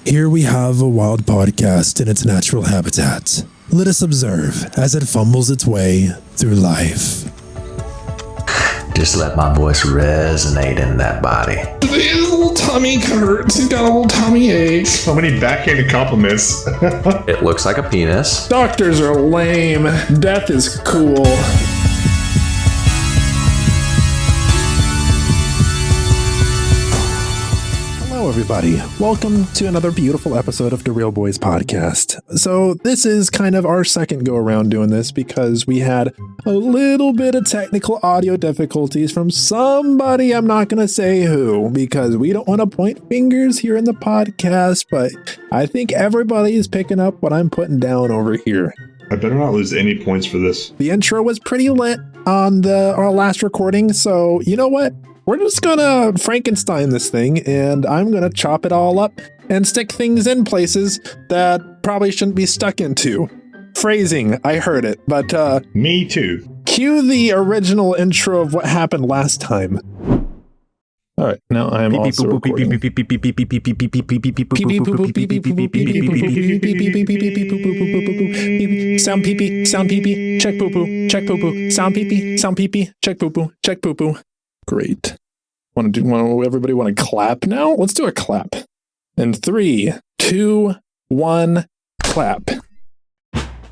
Here we have a wild podcast in its natural habitat. Let us observe as it fumbles its way through life. Just let my voice resonate in that body. His little tummy hurts. He's got a little tummy ache. So many backhanded compliments. It looks like a penis. Doctors are lame. Death is cool. Hello, everybody. Welcome to another beautiful episode of the Real Bois Podcast. So this is kind of our second go around doing this because we had a little bit of technical audio difficulties from somebody. I'm not going to say who because we don't want to point fingers here in the podcast, but I think everybody is picking up what I'm putting down over here. I better not lose any points for this. The intro was pretty lit on our last recording, so you know what? We're just gonna Frankenstein this thing, and I'm gonna chop it all up and stick things in places that probably shouldn't be stuck into. Phrasing, I heard it, but Me too. cue the original intro of what happened last time. All right, now I am also recording. Sound pee pee, sound pee pee, check poo poo, check poo poo, sound pee pee, sound pee pee, check poo poo, check poo poo. Great. Everybody want to clap now? Let's do a clap. In 3, 2, 1, clap.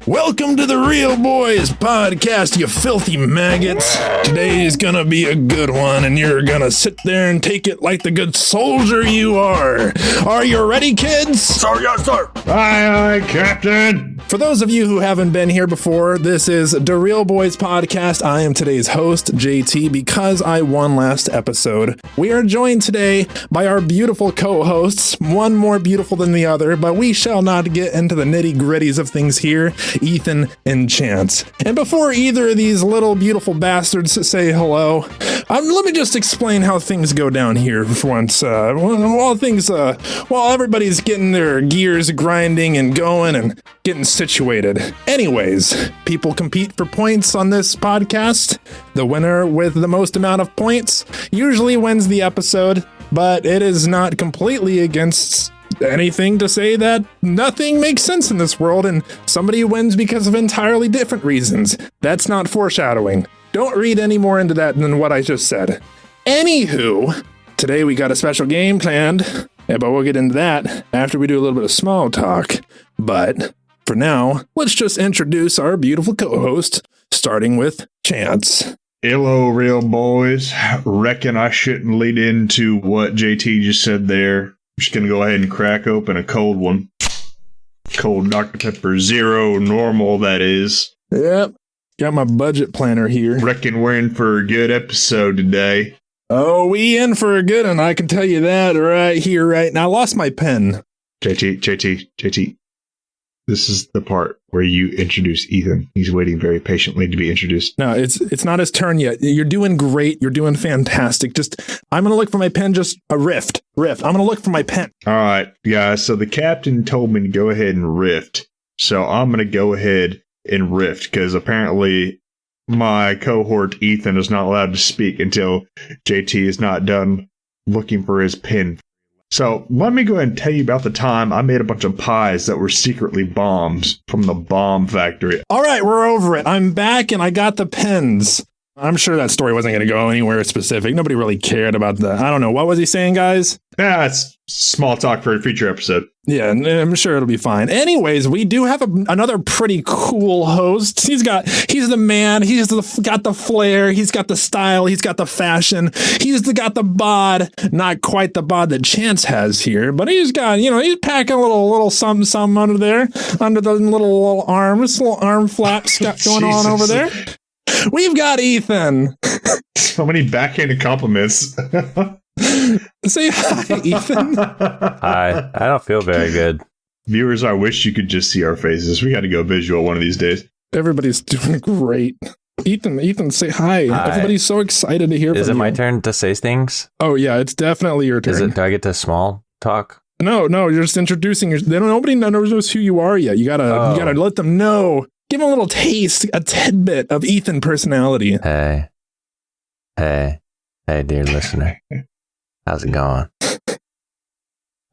Welcome to the Real Bois Podcast, you filthy maggots. Today's gonna be a good one, and you're gonna sit there and take it like the good soldier you are. Are you ready, kids? Sir, yes, sir. Aye, aye, Captain. For those of you who haven't been here before, this is the Real Bois Podcast. I am today's host, JT, because I won last episode. We are joined today by our beautiful co-hosts, one more beautiful than the other, but we shall not get into the nitty-gritties of things here. Ethan and Chance. And before either of these little beautiful bastards say hello, let me just explain how things go down here for once. While everybody's getting their gears grinding and going and getting situated. Anyways, people compete for points on this podcast. The winner with the most amount of points usually wins the episode, but it is not completely against anything to say that nothing makes sense in this world and somebody wins because of entirely different reasons. That's not foreshadowing. Don't read any more into that than what I just said. Anywho, today we got a special game planned, but we'll get into that after we do a little bit of small talk. But for now, let's just introduce our beautiful co-host, starting with Chance. Hello, Real Boys. Reckon I shouldn't lead into what JT just said there. I'm just going to go ahead and crack open a cold one. Cold Dr. Pepper Zero, normal, that is. Yep. Got my budget planner here. Reckon we're in for a good episode today. Oh, we in for a good one. I can tell you that right here, right now. I lost my pen. JT. This is the part where you introduce Ethan. He's waiting very patiently to be introduced. No, it's not his turn yet. You're doing great. You're doing fantastic. I'm going to look for my pen. Just a rift. I'm going to look for my pen. All right, guys. So the captain told me to go ahead and rift. So I'm going to go ahead and rift because apparently my cohort Ethan is not allowed to speak until JT is not done looking for his pen. So let me go ahead and tell you about the time I made a bunch of pies that were secretly bombs from the bomb factory. All right, we're over it. I'm back and I got the pens. I'm sure that story wasn't going to go anywhere specific. Nobody really cared about that. I don't know. What was he saying, guys? It's small talk for a future episode. Yeah, I'm sure it'll be fine. Anyways, we do have another pretty cool host. He's the man. Got the flair. He's got the style. He's got the fashion. He's got the bod. Not quite the bod that Chance has here, but he's got, he's packing a little something under there, under the little arms, little arm flaps got going on over there. We've got Ethan. So many backhanded compliments. Say hi, Ethan. Hi. I don't feel very good. Viewers, I wish you could just see our faces. We got to go visual one of these days. Everybody's doing great. Ethan, say hi. Hi. Everybody's so excited to hear from you. Is it my turn to say things? Oh, yeah, it's definitely your turn. Do I get to small talk? No, you're just introducing nobody knows who you are yet. You gotta let them know. Give them a little taste, a tidbit of Ethan personality. Hey, dear listener. How's it going?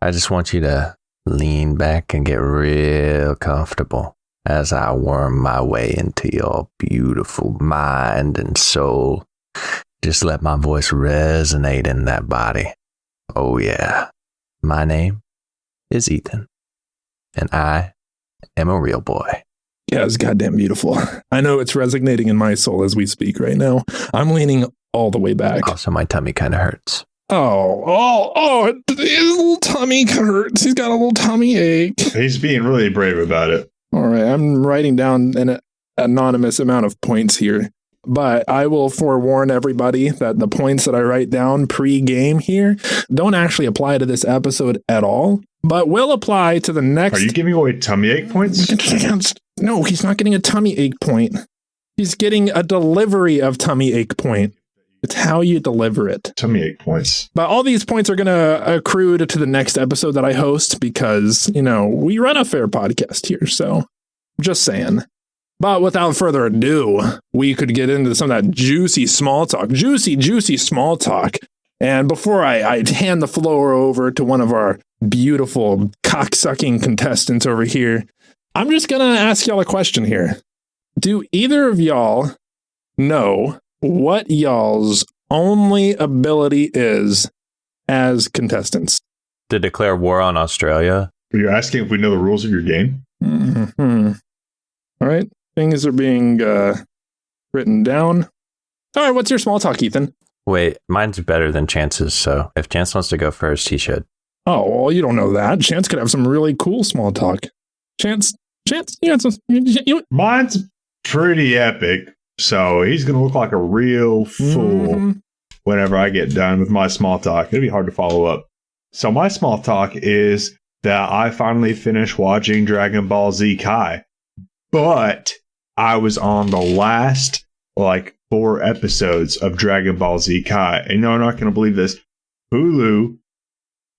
I just want you to lean back and get real comfortable as I worm my way into your beautiful mind and soul. Just let my voice resonate in that body. Oh yeah. My name is Ethan, and I am a real boy. Yeah, it's goddamn beautiful. I know it's resonating in my soul as we speak right now. I'm leaning all the way back. Also, my tummy kind of hurts. His little tummy hurts. He's got a little tummy ache. He's being really brave about it. All right, I'm writing down an anonymous amount of points here, but I will forewarn everybody that the points that I write down pre-game here don't actually apply to this episode at all, but will apply to the next. Are you giving away tummy ache points? No, he's not getting a tummy ache point. He's getting a delivery of tummy ache point. It's how you deliver it. Tummy ache points. But all these points are going to accrue to the next episode that I host because, we run a fair podcast here. So just saying. But without further ado, we could get into some of that juicy small talk. Juicy small talk. And before I hand the floor over to one of our beautiful cocksucking contestants over here, I'm just going to ask y'all a question here. Do either of y'all know what y'all's only ability is as contestants? To declare war on Australia? You're asking if we know the rules of your game? Mm-hmm. All right. Things are being written down. All right. What's your small talk, Ethan? Wait, mine's better than Chance's, so if Chance wants to go first, he should. Oh, well, you don't know that. Chance could have some really cool small talk. Chance, you got some... Mine's pretty epic. So he's going to look like a real fool whenever I get done with my small talk. It'll be hard to follow up. So my small talk is that I finally finished watching Dragon Ball Z Kai. But I was on the last, 4 episodes of Dragon Ball Z Kai. And no, I'm not going to believe this. Hulu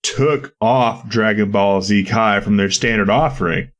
took off Dragon Ball Z Kai from their standard offering.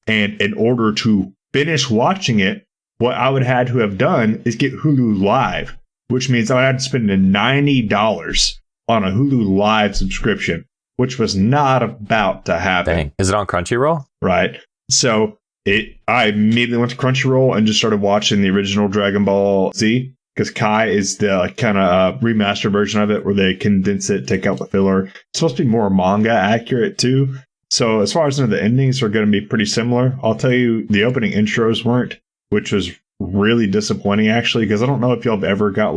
And in order to finish watching it, what I would have to have done is get Hulu Live, which means I would have to spend $90 on a Hulu Live subscription, which was not about to happen. Dang. Is it on Crunchyroll? Right. So I immediately went to Crunchyroll and just started watching the original Dragon Ball Z, because Kai is the kind of remastered version of it where they condense it, take out the filler. It's supposed to be more manga accurate too. So as far as the endings are going to be pretty similar. I'll tell you, the opening intros weren't, which was really disappointing, actually, because I don't know if y'all have ever got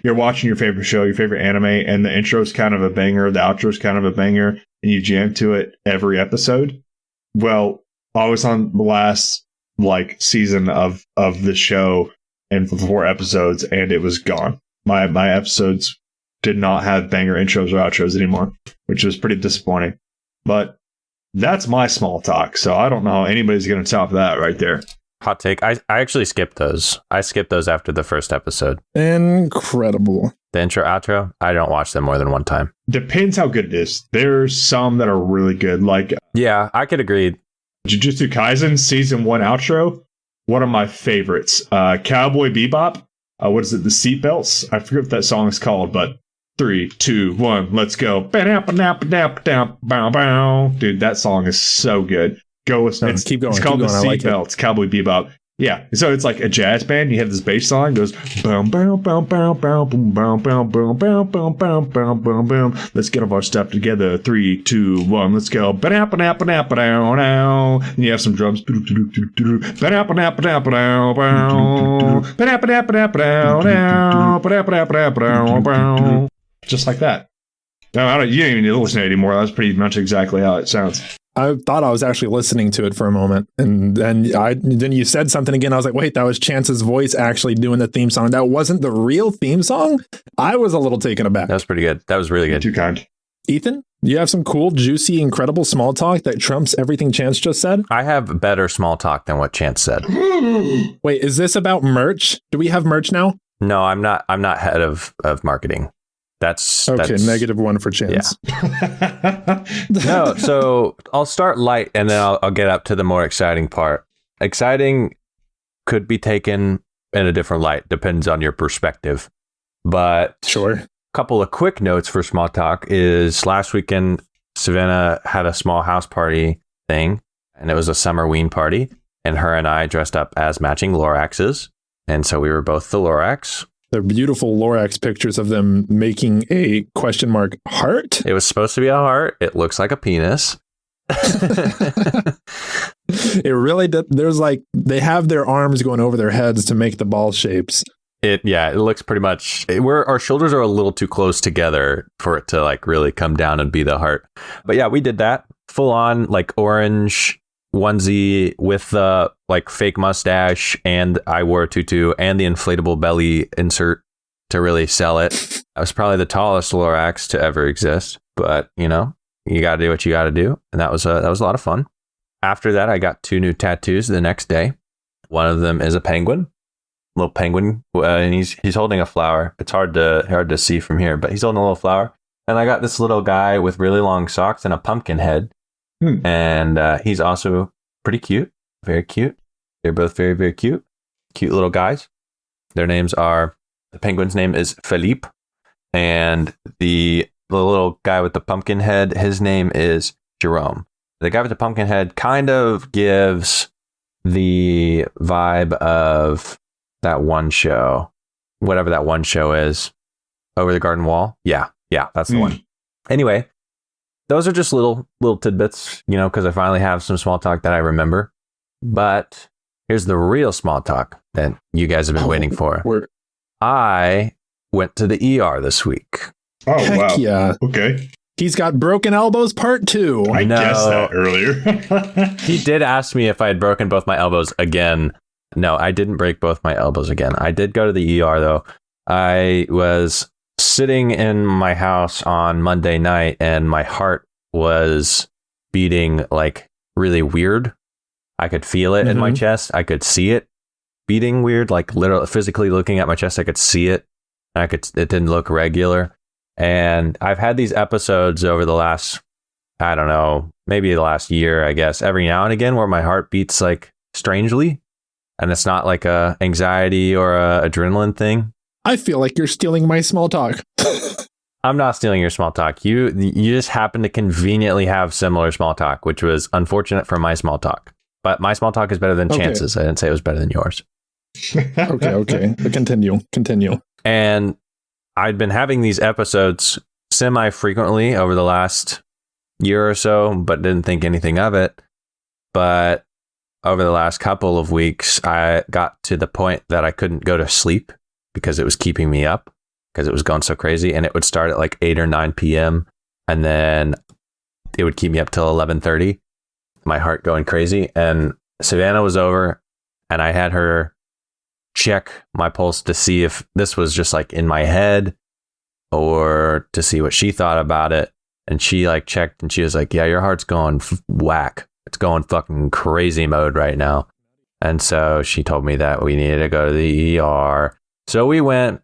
you're watching your favorite show, your favorite anime, and the intro's kind of a banger, the outro's kind of a banger, and you jam to it every episode. Well, I was on the last season of the show and for 4 episodes, and it was gone. My episodes did not have banger intros or outros anymore, which was pretty disappointing. But that's my small talk, so I don't know how anybody's going to top that right there. Hot take. I actually skipped those. I skipped those after the first episode. Incredible. The intro, outro, I don't watch them more than one time. Depends how good it is. There's some that are really good. Yeah, I could agree. Jujutsu Kaisen Season 1 outro, one of my favorites. Cowboy Bebop. What is it? The Seatbelts? I forget what that song is called, but 3, 2, 1, let's go. Dude, that song is so good. Keep going. It's called The Seatbelts, Seatbelts, Cowboy Bebop. Yeah, so it's like a jazz band. You have this bass line, goes boom, boom, boom, boom, boom, boom, boom, boom, boom, boom, boom, boom, boom, boom, boom. Let's get all our stuff together. 3, 2, 1, let's go. And you have some drums. Just like that. No, you don't even need to listen to it anymore. That's pretty much exactly how it sounds. I thought I was actually listening to it for a moment, and then you said something again. I was like, wait, that was Chance's voice actually doing the theme song. That wasn't the real theme song? I was a little taken aback. That was pretty good. That was really good. Too kind. Ethan, you have some cool, juicy, incredible small talk that trumps everything Chance just said? I have better small talk than what Chance said. Wait, is this about merch? Do we have merch now? No, I'm not head of marketing. That's -1 for Chance. Yeah. No, so I'll start light and then I'll get up to the more exciting part. Exciting could be taken in a different light, depends on your perspective. But sure. A couple of quick notes for small talk is last weekend Savannah had a small house party thing, and it was a summer ween party, and her and I dressed up as matching Loraxes, and so we were both the Lorax. They're beautiful Lorax pictures of them making a question mark heart. It was supposed to be a heart. It looks like a penis. It really did. There's like, they have their arms going over their heads to make the ball shapes. It looks pretty much, our shoulders are a little too close together for it to like really come down and be the heart. But yeah, we did that full on like orange onesie with the like fake mustache, and I wore a tutu and the inflatable belly insert to really sell it. I was probably the tallest Lorax to ever exist, but you know, you got to do what you got to do. And that was a lot of fun. After that, I got 2 new tattoos the next day. One of them is a penguin, little penguin, and he's holding a flower. It's hard to see from here, but he's holding a little flower. And I got this little guy with really long socks and a pumpkin head. And he's also pretty cute, very cute. They're both very, very cute little guys. Their names are, the penguin's name is Philippe, and the little guy with the pumpkin head, his name is Jerome. The guy with the pumpkin head kind of gives the vibe of that one show, whatever that one show is, Over the Garden Wall. Yeah, that's the one. Anyway, those are just little tidbits, you know, because I finally have some small talk that I remember. But here's the real small talk that you guys have been waiting for. I went to the ER this week. Oh, heck wow. Yeah. Okay. He's got broken elbows part 2. I guessed that earlier. He did ask me if I had broken both my elbows again. No, I didn't break both my elbows again. I did go to the ER, though. I was sitting in my house on Monday night, and my heart was beating like really weird. I could feel it in my chest. I could see it beating weird, like literally physically looking at my chest. I could see it. It didn't look regular. And I've had these episodes over the last, I don't know, maybe the last year, I guess, every now and again where my heart beats like strangely. And it's not like a anxiety or a adrenaline thing. I feel like you're stealing my small talk. I'm not stealing your small talk. You just happen to conveniently have similar small talk, which was unfortunate for my small talk. But my small talk is better than Chance's. I didn't say it was better than yours. Okay. But continue. And I'd been having these episodes semi-frequently over the last year or so, but didn't think anything of it. But over the last couple of weeks, I got to the point that I couldn't go to sleep because it was keeping me up, because it was going so crazy. And it would start at like 8 or 9 p.m. And then it would keep me up till 11:30, my heart going crazy. And Savannah was over, and I had her check my pulse to see if this was just like in my head or to see what she thought about it. And she like checked, and she was like, yeah, your heart's going whack. It's going fucking crazy mode right now. And so she told me that we needed to go to the ER. So we went,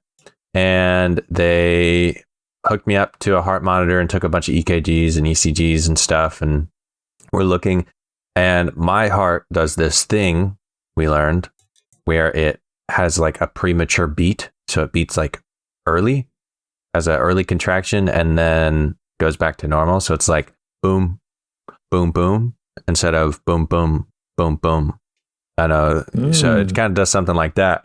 and they hooked me up to a heart monitor and took a bunch of EKGs and ECGs and stuff. And we're looking, and my heart does this thing we learned where it has like a premature beat. So it beats like early, has an early contraction, and then goes back to normal. So it's like boom, boom, boom, instead of boom, boom, boom, boom. I know. So it kind of does something like that.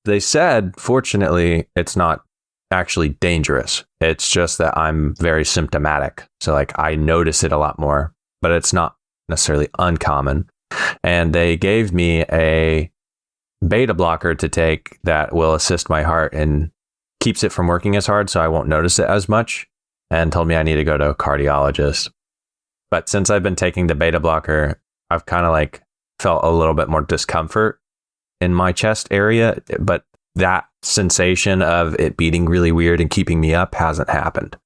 They said, fortunately, it's not actually dangerous. It's just that I'm very symptomatic. So like I notice it a lot more, but it's not necessarily uncommon. And they gave me a beta blocker to take that will assist my heart and keeps it from working as hard, so I won't notice it as much, and told me I need to go to a cardiologist. But since I've been taking the beta blocker, I've kind of like felt a little bit more discomfort in my chest area, but that sensation of it beating really weird and keeping me up hasn't happened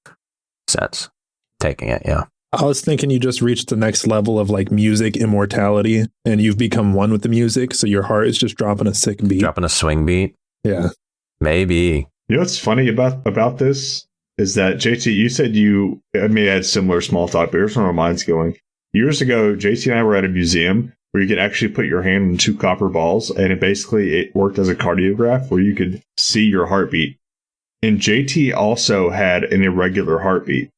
since taking it. Yeah. I was thinking you just reached the next level of like music immortality, and you've become one with the music. So your heart is just dropping a sick beat. Dropping a swing beat. Yeah. Maybe. You know what's funny about this is that JT, you said I may had similar small talk, but here's where my mind's going. Years ago, JT and I were at a museum where you could actually put your hand in 2 copper balls, and it worked as a cardiograph where you could see your heartbeat. And JT also had an irregular heartbeat.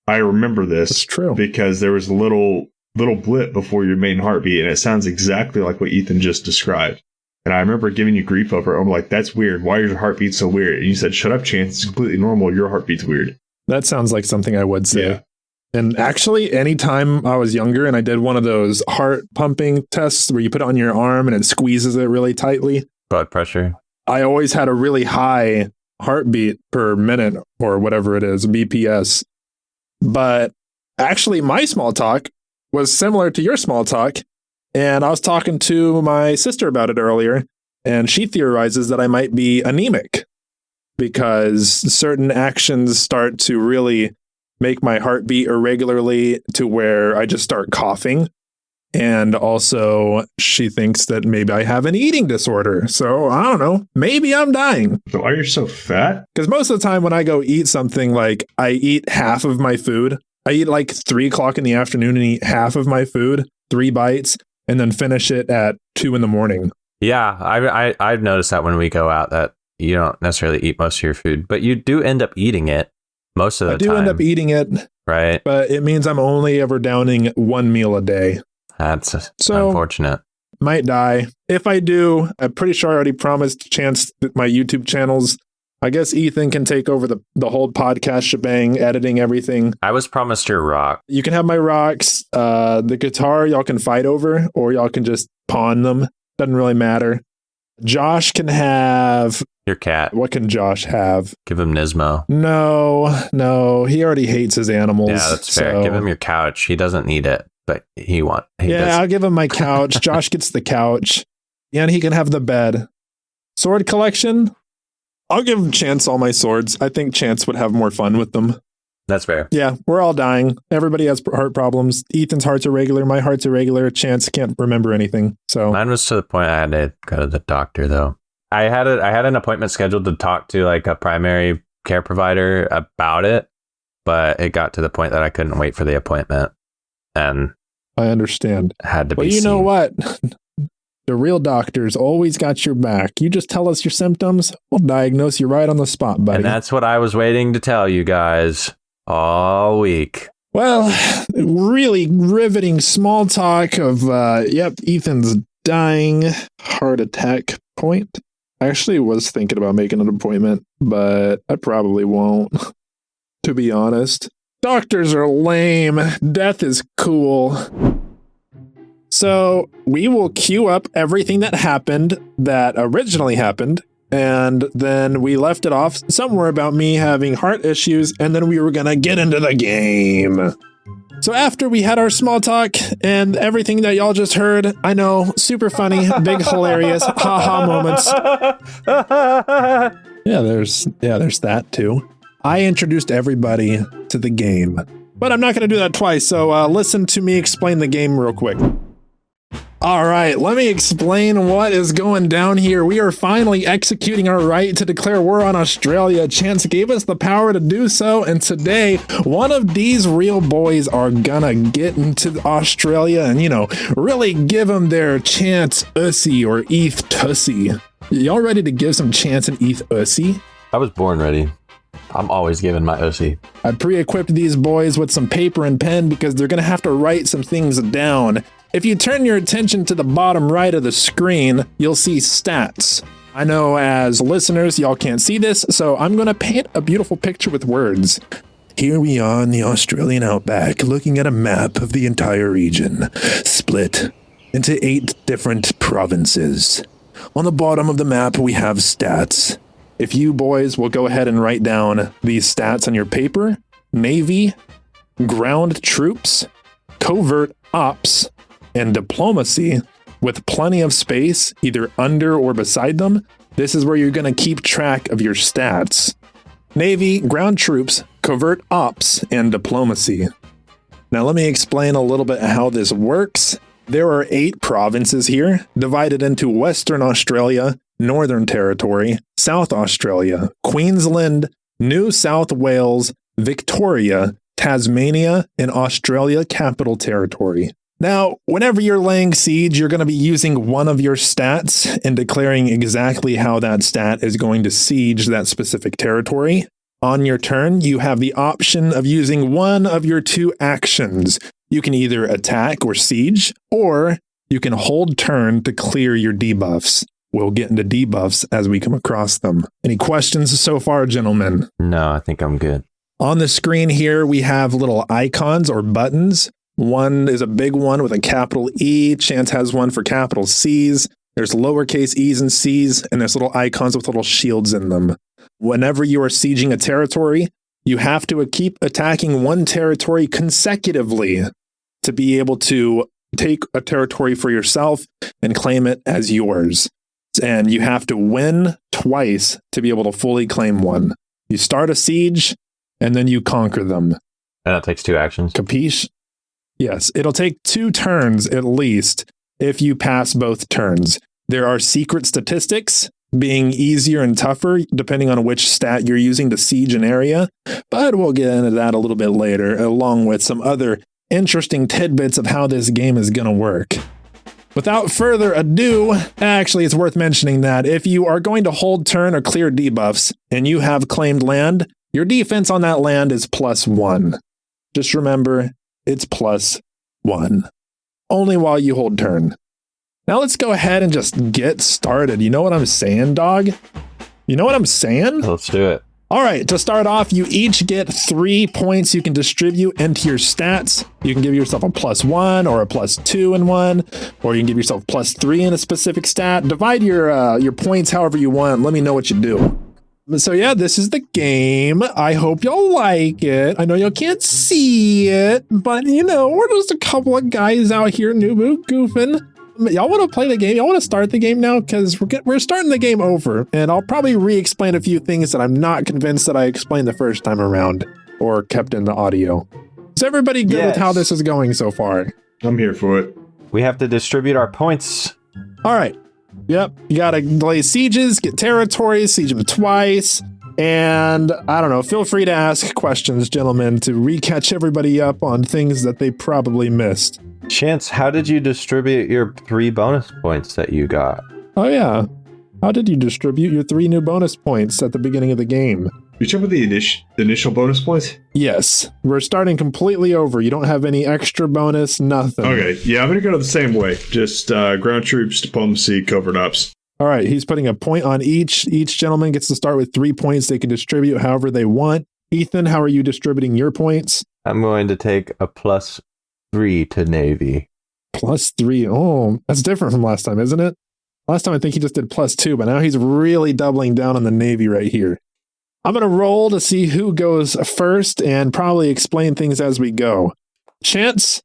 I remember this. It's true. Because there was a little blip before your main heartbeat, and it sounds exactly like what Ethan just described. And I remember giving you grief over it. I'm like, that's weird. Why is your heartbeat so weird? And you said, shut up, Chance. It's completely normal. Your heartbeat's weird. That sounds like something I would say. Yeah. And actually, anytime I was younger and I did one of those heart pumping tests where you put it on your arm and it squeezes it really tightly, Blood pressure. I always had a really high heartbeat per minute or whatever it is, BPS. But actually, my small talk was similar to your small talk. And I was talking to my sister about it earlier, and she theorizes that I might be anemic because certain actions start to really make my heart beat irregularly to where I just start coughing. And also, she thinks that maybe I have an eating disorder. So I don't know. Maybe I'm dying. So why are you so fat? Because most of the time when I go eat something, like I eat half of my food. I eat like 3 o'clock in the afternoon and eat half of my food, 3 bites, and then finish it at 2 in the morning. Yeah, I've noticed that when we go out that you don't necessarily eat most of your food, but you do end up eating it most of the time. I do end up eating it, right? But it means I'm only ever downing 1 meal a day. That's so unfortunate. Might die. If I do, I'm pretty sure I already promised Chance that my YouTube channels, I guess Ethan can take over the whole podcast shebang, editing everything. I was promised your rock. You can have my rocks. The guitar y'all can fight over, or y'all can just pawn them. Doesn't really matter. Josh can have... Your cat. What can Josh have? Give him Nismo. No. He already hates his animals. Yeah, that's fair. Give him your couch. He doesn't need it, but he does. I'll give him my couch. Josh gets the couch. Yeah, and he can have the bed. Sword collection? I'll give Chance all my swords. I think Chance would have more fun with them. That's fair. Yeah, we're all dying. Everybody has heart problems. Ethan's heart's irregular. My heart's irregular. Chance can't remember anything. So mine was to the point I had to go to the doctor, though. I had an appointment scheduled to talk to like a primary care provider about it, but it got to the point that I couldn't wait for the appointment, and I understand. Had to be. Well, you seen. know what? The real doctor's always got your back. You just tell us your symptoms, we'll diagnose you right on the spot, buddy. And that's what I was waiting to tell you guys all week. Well, really riveting small talk of, Ethan's dying, heart attack point. I actually was thinking about making an appointment, but I probably won't, to be honest. Doctors are lame. Death is cool. So we will queue up everything that originally happened, and then we left it off somewhere about me having heart issues, and then we were going to get into the game. So after we had our small talk and everything that y'all just heard, I know, super funny, big hilarious, haha moments. There's that too. I introduced everybody to the game, but I'm not going to do that twice, so listen to me explain the game real quick. All right, let me explain what is going down here. We are finally executing our right to declare war on Australia. Chance gave us the power to do so, and today, one of these real boys are gonna get into Australia and, really give them their Chance Ussy or Eth Tussy. Y'all ready to give some Chance and Eth Ussy? I was born ready. I'm always giving my Ussy. I pre-equipped these boys with some paper and pen because they're gonna have to write some things down. If you turn your attention to the bottom right of the screen, you'll see stats. I know as listeners, y'all can't see this, so I'm going to paint a beautiful picture with words. Here we are in the Australian outback, looking at a map of the entire region, split into 8 different provinces. On the bottom of the map, we have stats. If you boys will go ahead and write down these stats on your paper: Navy, ground troops, covert ops, and diplomacy, with plenty of space either under or beside them. This is where you're going to keep track of your stats. Navy, ground troops, covert ops, and diplomacy. Now let me explain a little bit how this works. There are 8 provinces here, divided into Western Australia, Northern Territory, South Australia, Queensland, New South Wales, Victoria, Tasmania, and Australia Capital Territory. Now, whenever you're laying siege, you're going to be using one of your stats and declaring exactly how that stat is going to siege that specific territory. On your turn, you have the option of using one of your two actions. You can either attack or siege, or you can hold turn to clear your debuffs. We'll get into debuffs as we come across them. Any questions so far, gentlemen? No, I think I'm good. On the screen here, we have little icons or buttons. One is a big one with a capital E. Chance has one for capital C's. There's lowercase e's and c's, and there's little icons with little shields in them. Whenever you are sieging a territory, you have to keep attacking one territory consecutively to be able to take a territory for yourself and claim it as yours. And you have to win twice to be able to fully claim one. You start a siege, and then you conquer them. And that takes 2 actions. Capiche? Yes, it'll take 2 turns at least if you pass both turns. There are secret statistics, being easier and tougher depending on which stat you're using to siege an area, but we'll get into that a little bit later, along with some other interesting tidbits of how this game is going to work. Without further ado, actually, it's worth mentioning that if you are going to hold turn or clear debuffs and you have claimed land, your defense on that land is +1. Just remember, it's +1. Only while you hold turn. Now let's go ahead and just get started. You know what I'm saying, dog? You know what I'm saying? Let's do it. All right, to start off, you each get 3 points you can distribute into your stats. You can give yourself a +1 or a +2 in one, or you can give yourself +3 in a specific stat. Divide your points however you want. Let me know what you do. So yeah, this is the game. I hope y'all like it. I know y'all can't see it, but you know, we're just a couple of guys out here noob goofing. Y'all want to play the game? Y'all want to start the game now? Because we're starting the game over, and I'll probably re-explain a few things that I'm not convinced that I explained the first time around or kept in the audio. Is everybody good with how this is going so far? I'm here for it. We have to distribute our points. All right. Yep. You got to lay sieges, get territories, siege them twice. And I don't know, feel free to ask questions, gentlemen, to re-catch everybody up on things that they probably missed. Chance, how did you distribute your 3 bonus points that you got? Oh, yeah. How did you distribute your 3 new bonus points at the beginning of the game? You talking about the initial bonus points? Yes. We're starting completely over. You don't have any extra bonus, nothing. Okay, yeah, I'm going to go the same way. Just ground troops, diplomacy, covert ops. All right, he's putting a point on each. Each gentleman gets to start with 3 points. They can distribute however they want. Ethan, how are you distributing your points? I'm going to take a +3 to Navy. +3. Oh, that's different from last time, isn't it? Last time I think he just did +2, but now he's really doubling down on the Navy right here. I'm going to roll to see who goes first and probably explain things as we go. Chance,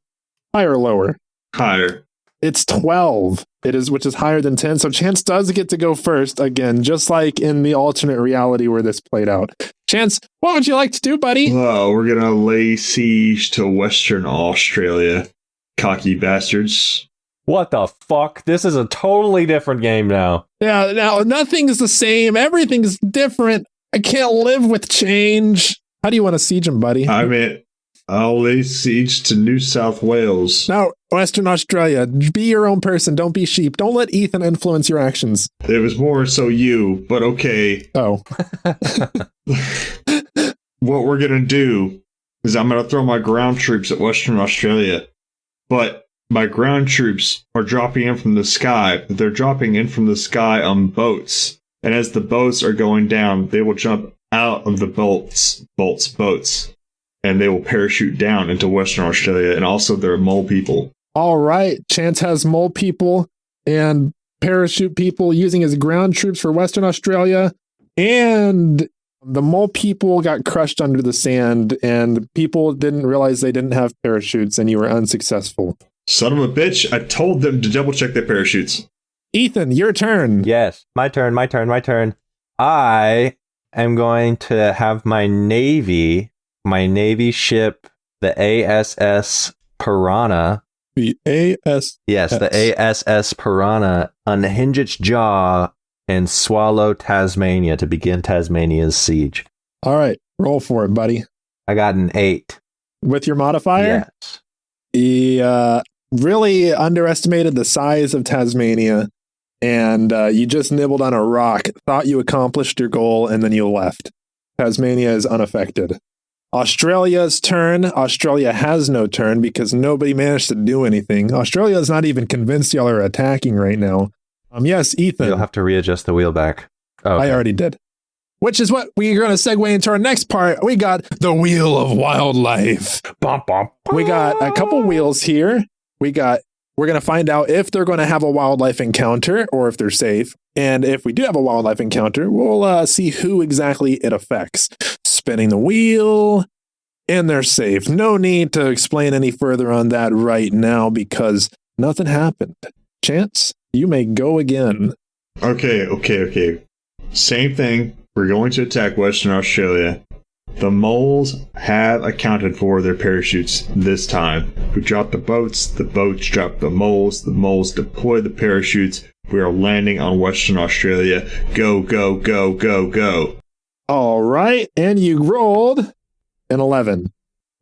higher or lower? Higher. It's 12. It is, which is higher than 10. So Chance does get to go first again, just like in the alternate reality where this played out. Chance, what would you like to do, buddy? Oh, we're going to lay siege to Western Australia. Cocky bastards. What the fuck? This is a totally different game now. Yeah, now nothing's the same. Everything's different. I can't live with change. How do you want to siege him, buddy? I mean, I'll lay siege to New South Wales. No, Western Australia. Be your own person. Don't be sheep. Don't let Ethan influence your actions. It was more so you, but okay. Oh. What we're going to do is I'm going to throw my ground troops at Western Australia. But my ground troops are dropping in from the sky, but they're dropping in from the sky on boats. And as the boats are going down, they will jump out of the boats, and they will parachute down into Western Australia. And also there are mole people. All right. Chance has mole people and parachute people using his ground troops for Western Australia. And the mole people got crushed under the sand, and people didn't realize they didn't have parachutes, and you were unsuccessful. Son of a bitch, I told them to double check their parachutes. Ethan, your turn. Yes, my turn. I am going to have my Navy ship, the ASS Piranha. The ASS. Yes, the ASS Piranha, unhinge its jaw and swallow Tasmania to begin Tasmania's siege. All right, roll for it, buddy. I got an 8. With your modifier? Yes. He really underestimated the size of Tasmania, and you just nibbled on a rock, thought you accomplished your goal, and then you left. Tasmania is unaffected. Australia's turn. Australia has no turn because nobody managed to do anything. Australia is not even convinced y'all are attacking right now. Yes, Ethan. You'll have to readjust the wheel back. Oh, okay. I already did. Which is what we're going to segue into our next part. We got the Wheel of Wildlife. Bum, bum, bum. We got a couple wheels here. We're going to find out if they're going to have a wildlife encounter or if they're safe. And if we do have a wildlife encounter, we'll see who exactly it affects. Spinning the wheel, and they're safe. No need to explain any further on that right now because nothing happened. Chance, you may go again. Okay. Same thing. We're going to attack Western Australia. The moles have accounted for their parachutes this time. We dropped the boats dropped the moles deploy the parachutes. We are landing on Western Australia. Go, go, go, go, go. All right, and you rolled an 11,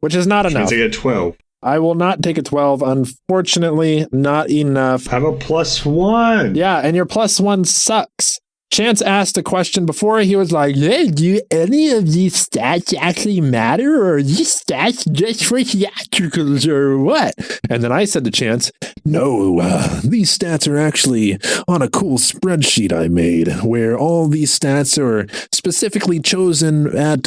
which is not enough. I get 12. I will not take a 12. Unfortunately, not enough. I have a +1. Yeah, and your +1 sucks. Chance asked a question before. He was like, hey, do any of these stats actually matter? Or are these stats just for theatricals or what? And then I said to Chance, no, these stats are actually on a cool spreadsheet I made where all these stats are specifically chosen at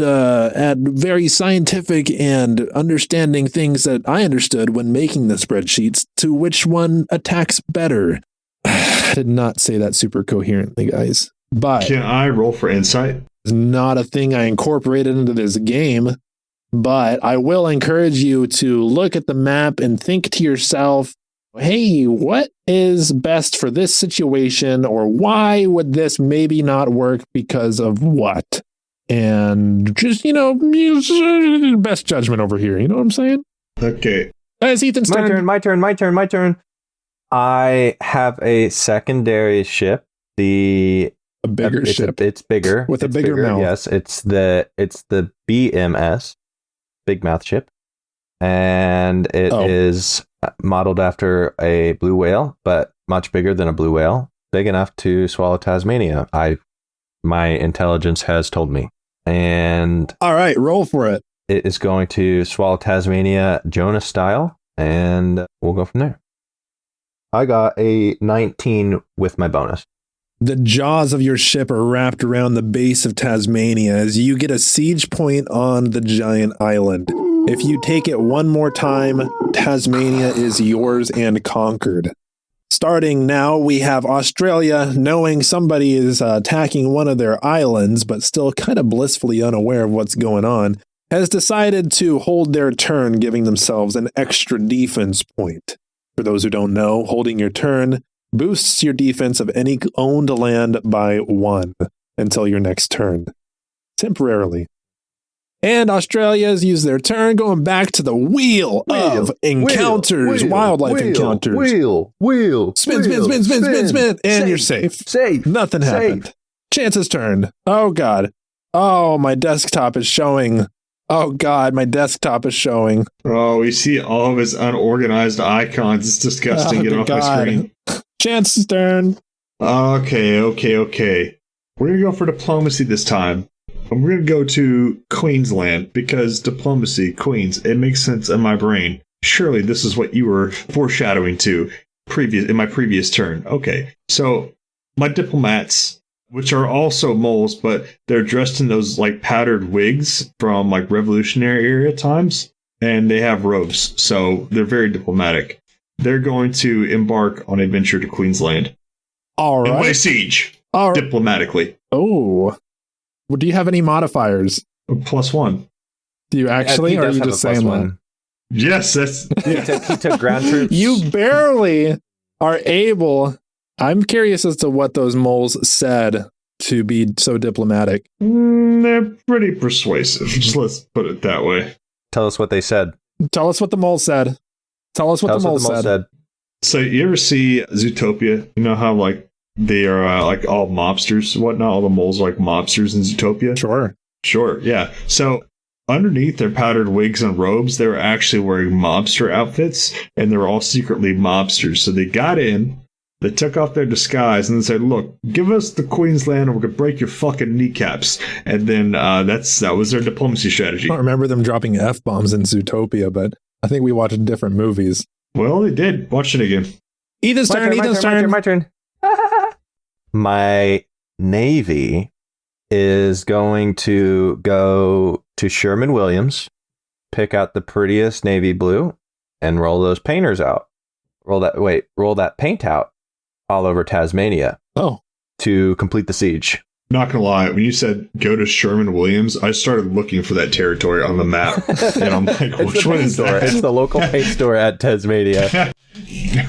very scientific and understanding things that I understood when making the spreadsheets to which one attacks better. I did not say that super coherently, guys. But can I roll for insight? It's not a thing I incorporated into this game. But I will encourage you to look at the map and think to yourself, hey, what is best for this situation? Or why would this maybe not work because of what? And just, use best judgment over here. You know what I'm saying? Okay. It's Ethan's turn. My turn. I have a secondary ship. A bigger ship. It's bigger. With a bigger mouth. Yes, it's the BMS, Big Mouth Ship. And it is modeled after a blue whale, but much bigger than a blue whale. Big enough to swallow Tasmania. My intelligence has told me. And all right, roll for it. It is going to swallow Tasmania Jonah style, and we'll go from there. I got a 19 with my bonus. The jaws of your ship are wrapped around the base of Tasmania as you get a siege point on the giant island. If you take it one more time, Tasmania is yours and conquered. Starting now, we have Australia knowing somebody is attacking one of their islands, but still kind of blissfully unaware of what's going on, has decided to hold their turn, giving themselves an extra defense point. For those who don't know, holding your turn boosts your defense of any owned land by 1 until your next turn, temporarily. And Australia's used their turn, going back to the wheel of encounters, wildlife encounters. Spin, and you're safe. Nothing happened. Chance's turn. Oh, God. Oh, my desktop is showing. Oh, God, my desktop is showing. Oh, we see all of his unorganized icons. It's disgusting. Get off my screen. Chance's turn. Okay. We're going to go for diplomacy this time. And we're going to go to Queensland because diplomacy, Queens, it makes sense in my brain. Surely this is what you were foreshadowing to in my previous turn. Okay, so my diplomats, which are also moles, but they're dressed in those like powdered wigs from like Revolutionary era times, and they have robes, so they're very diplomatic. They're going to embark on adventure to Queensland. All right. And lay siege. All right. Diplomatically. Oh. Well, do you have any modifiers? +1. Do you actually, or are you just saying that? Yes, that's... He took ground troops. You barely are able... I'm curious as to what those moles said to be so diplomatic. They're pretty persuasive. Just let's put it that way. Tell us what they said. Tell us what the mole said. Tell us what the mole said. So you ever see Zootopia? You know how like they are like all mobsters and whatnot? All the moles are like mobsters in Zootopia? Sure, yeah. So underneath their powdered wigs and robes, they were actually wearing mobster outfits, and they were all secretly mobsters. So they got in, They took off their disguise and said, look, give us the Queensland or we're going to break your fucking kneecaps. And then that was their diplomacy strategy. I don't remember them dropping F-bombs in Zootopia, but I think we watched different movies. Well, they did. Watch it again. Ethan's turn. My turn. My Navy is going to go to Sherman-Williams, pick out the prettiest navy blue, and roll those painters out. Roll that paint out all over Tasmania. Oh. To complete the siege. Not gonna lie, when you said go to Sherman-Williams, I started looking for that territory on the map. And I'm like, which one is that? It's the local paint store at Tasmania.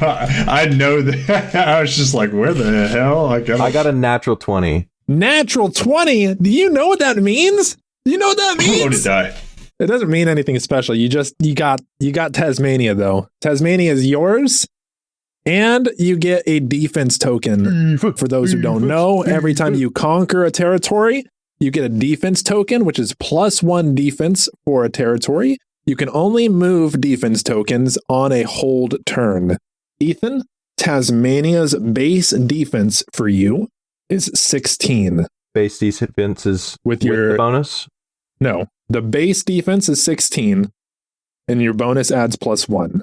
I know that. I was just like, where the hell? I got a natural 20. Natural 20? Do you know what that means? Do you know what that means? I'm going to die. It doesn't mean anything special. You got Tasmania, though. Tasmania is yours. And you get a defense token. For those who don't know, every time you conquer a territory, you get a defense token, which is +1 defense for a territory. You can only move defense tokens on a hold turn. Ethan, Tasmania's base defense for you is 16. Base defense is with the bonus? No, the base defense is 16, and your bonus adds +1.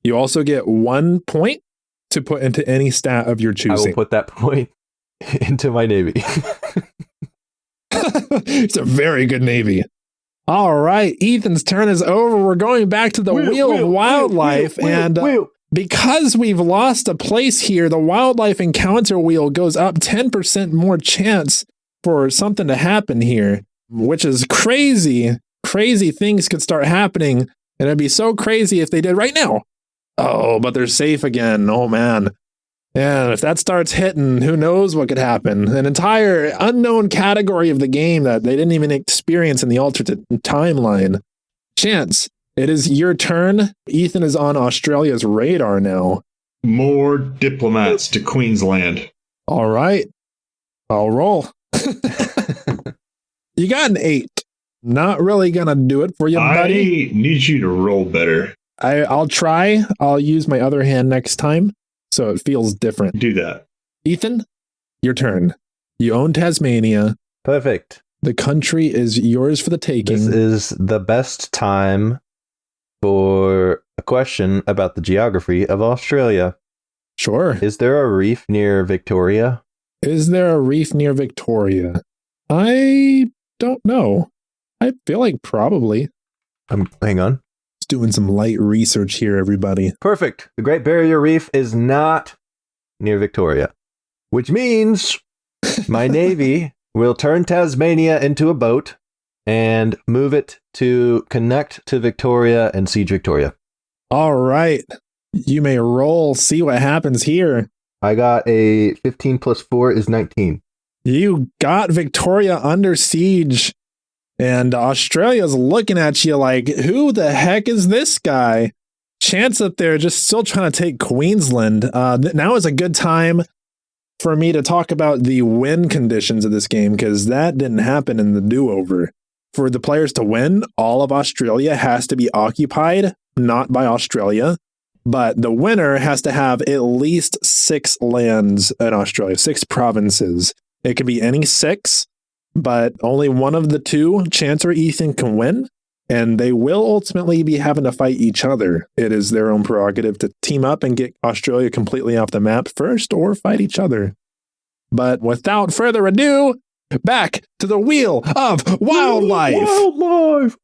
You also get 1 point to put into any stat of your choosing. I will put that point into my Navy. It's a very good Navy. All right, Ethan's turn is over. We're going back to the Wheel of Wildlife. Because we've lost a place here, the Wildlife Encounter Wheel goes up 10% more chance for something to happen here, which is crazy. Crazy things could start happening, and it'd be so crazy if they did right now. Oh, but they're safe again. Oh, man. And if that starts hitting, who knows what could happen? An entire unknown category of the game that they didn't even experience in the alternate timeline. Chance, it is your turn. Ethan is on Australia's radar now. More diplomats to Queensland. All right. I'll roll. You got an 8. Not really going to do it for you, buddy. I need you to roll better. I'll try. I'll use my other hand next time, so it feels different. Do that. Ethan, your turn. You own Tasmania. Perfect. The country is yours for the taking. This is the best time for a question about the geography of Australia. Sure. Is there a reef near Victoria? Is there a reef near Victoria? I don't know. I feel like probably. Hang on. Doing some light research here, everybody. Perfect. The Great Barrier Reef is not near Victoria, which means my Navy will turn Tasmania into a boat and move it to connect to Victoria and siege Victoria. All right. You may roll, see what happens here. I got a 15 plus 4 is 19. You got Victoria under siege. And Australia's looking at you like, who the heck is this guy? Chance up there just still trying to take Queensland. Now is a good time for me to talk about the win conditions of this game, because that didn't happen in the do-over. For the players to win, all of Australia has to be occupied, not by Australia. But the winner has to have at least 6 lands in Australia, 6 provinces. It could be any 6. But only one of the 2, Chance or Ethan, can win, and they will ultimately be having to fight each other. It is their own prerogative to team up and get Australia completely off the map first, or fight each other. But without further ado, back to the Wheel of Wildlife. Wildlife!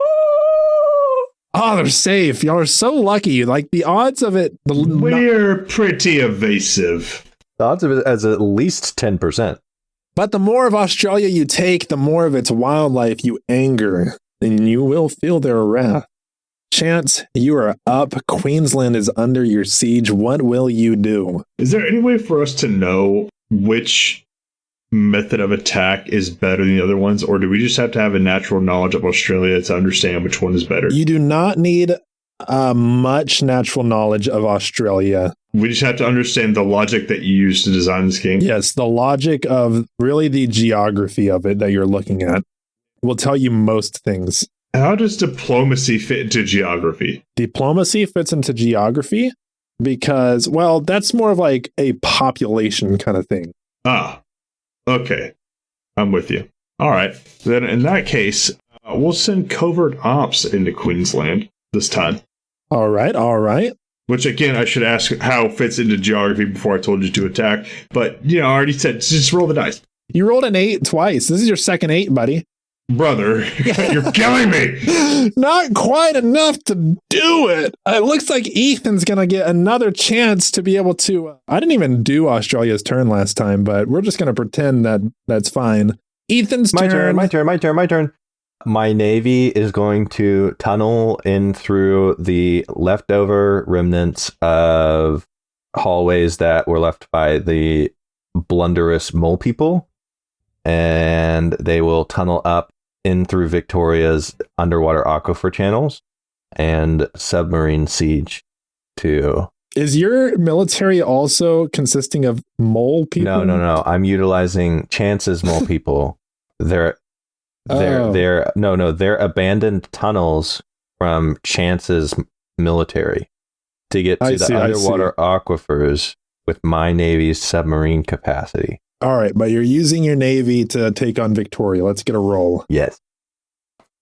Oh, they're safe. Y'all are so lucky. Like, the odds of it... We're pretty evasive. The odds of it as at least 10%. But the more of Australia you take, the more of its wildlife you anger, and you will feel their wrath. Chance, you are up. Queensland is under your siege. What will you do? Is there any way for us to know which method of attack is better than the other ones, or do we just have to have a natural knowledge of Australia to understand which one is better? You do not need much natural knowledge of Australia. We just have to understand the logic that you use to design this game. Yes, the logic of really the geography of it that you're looking at will tell you most things. How does diplomacy fit into geography? Diplomacy fits into geography because, well, that's more of like a population kind of thing. Ah, okay. I'm with you. All right. Then in that case, we'll send covert ops into Queensland this time. All right. Which, again, I should ask how it fits into geography before I told you to attack. But, I already said, just roll the dice. You rolled an 8 twice. This is your second 8, buddy. Brother, you're killing me. Not quite enough to do it. It looks like Ethan's going to get another chance to be able to... I didn't even do Australia's turn last time, but we're just going to pretend that that's fine. Ethan's turn. My turn. My navy is going to tunnel in through the leftover remnants of hallways that were left by the blunderous mole people, and they will tunnel up in through Victoria's underwater aquifer channels and submarine siege to... Is your military also consisting of mole people? No. I'm utilizing Chance's mole people. They're abandoned tunnels from Chance's military to get to the underwater aquifers with my navy's submarine capacity. All right, but you're using your navy to take on Victoria. Let's get a roll. Yes.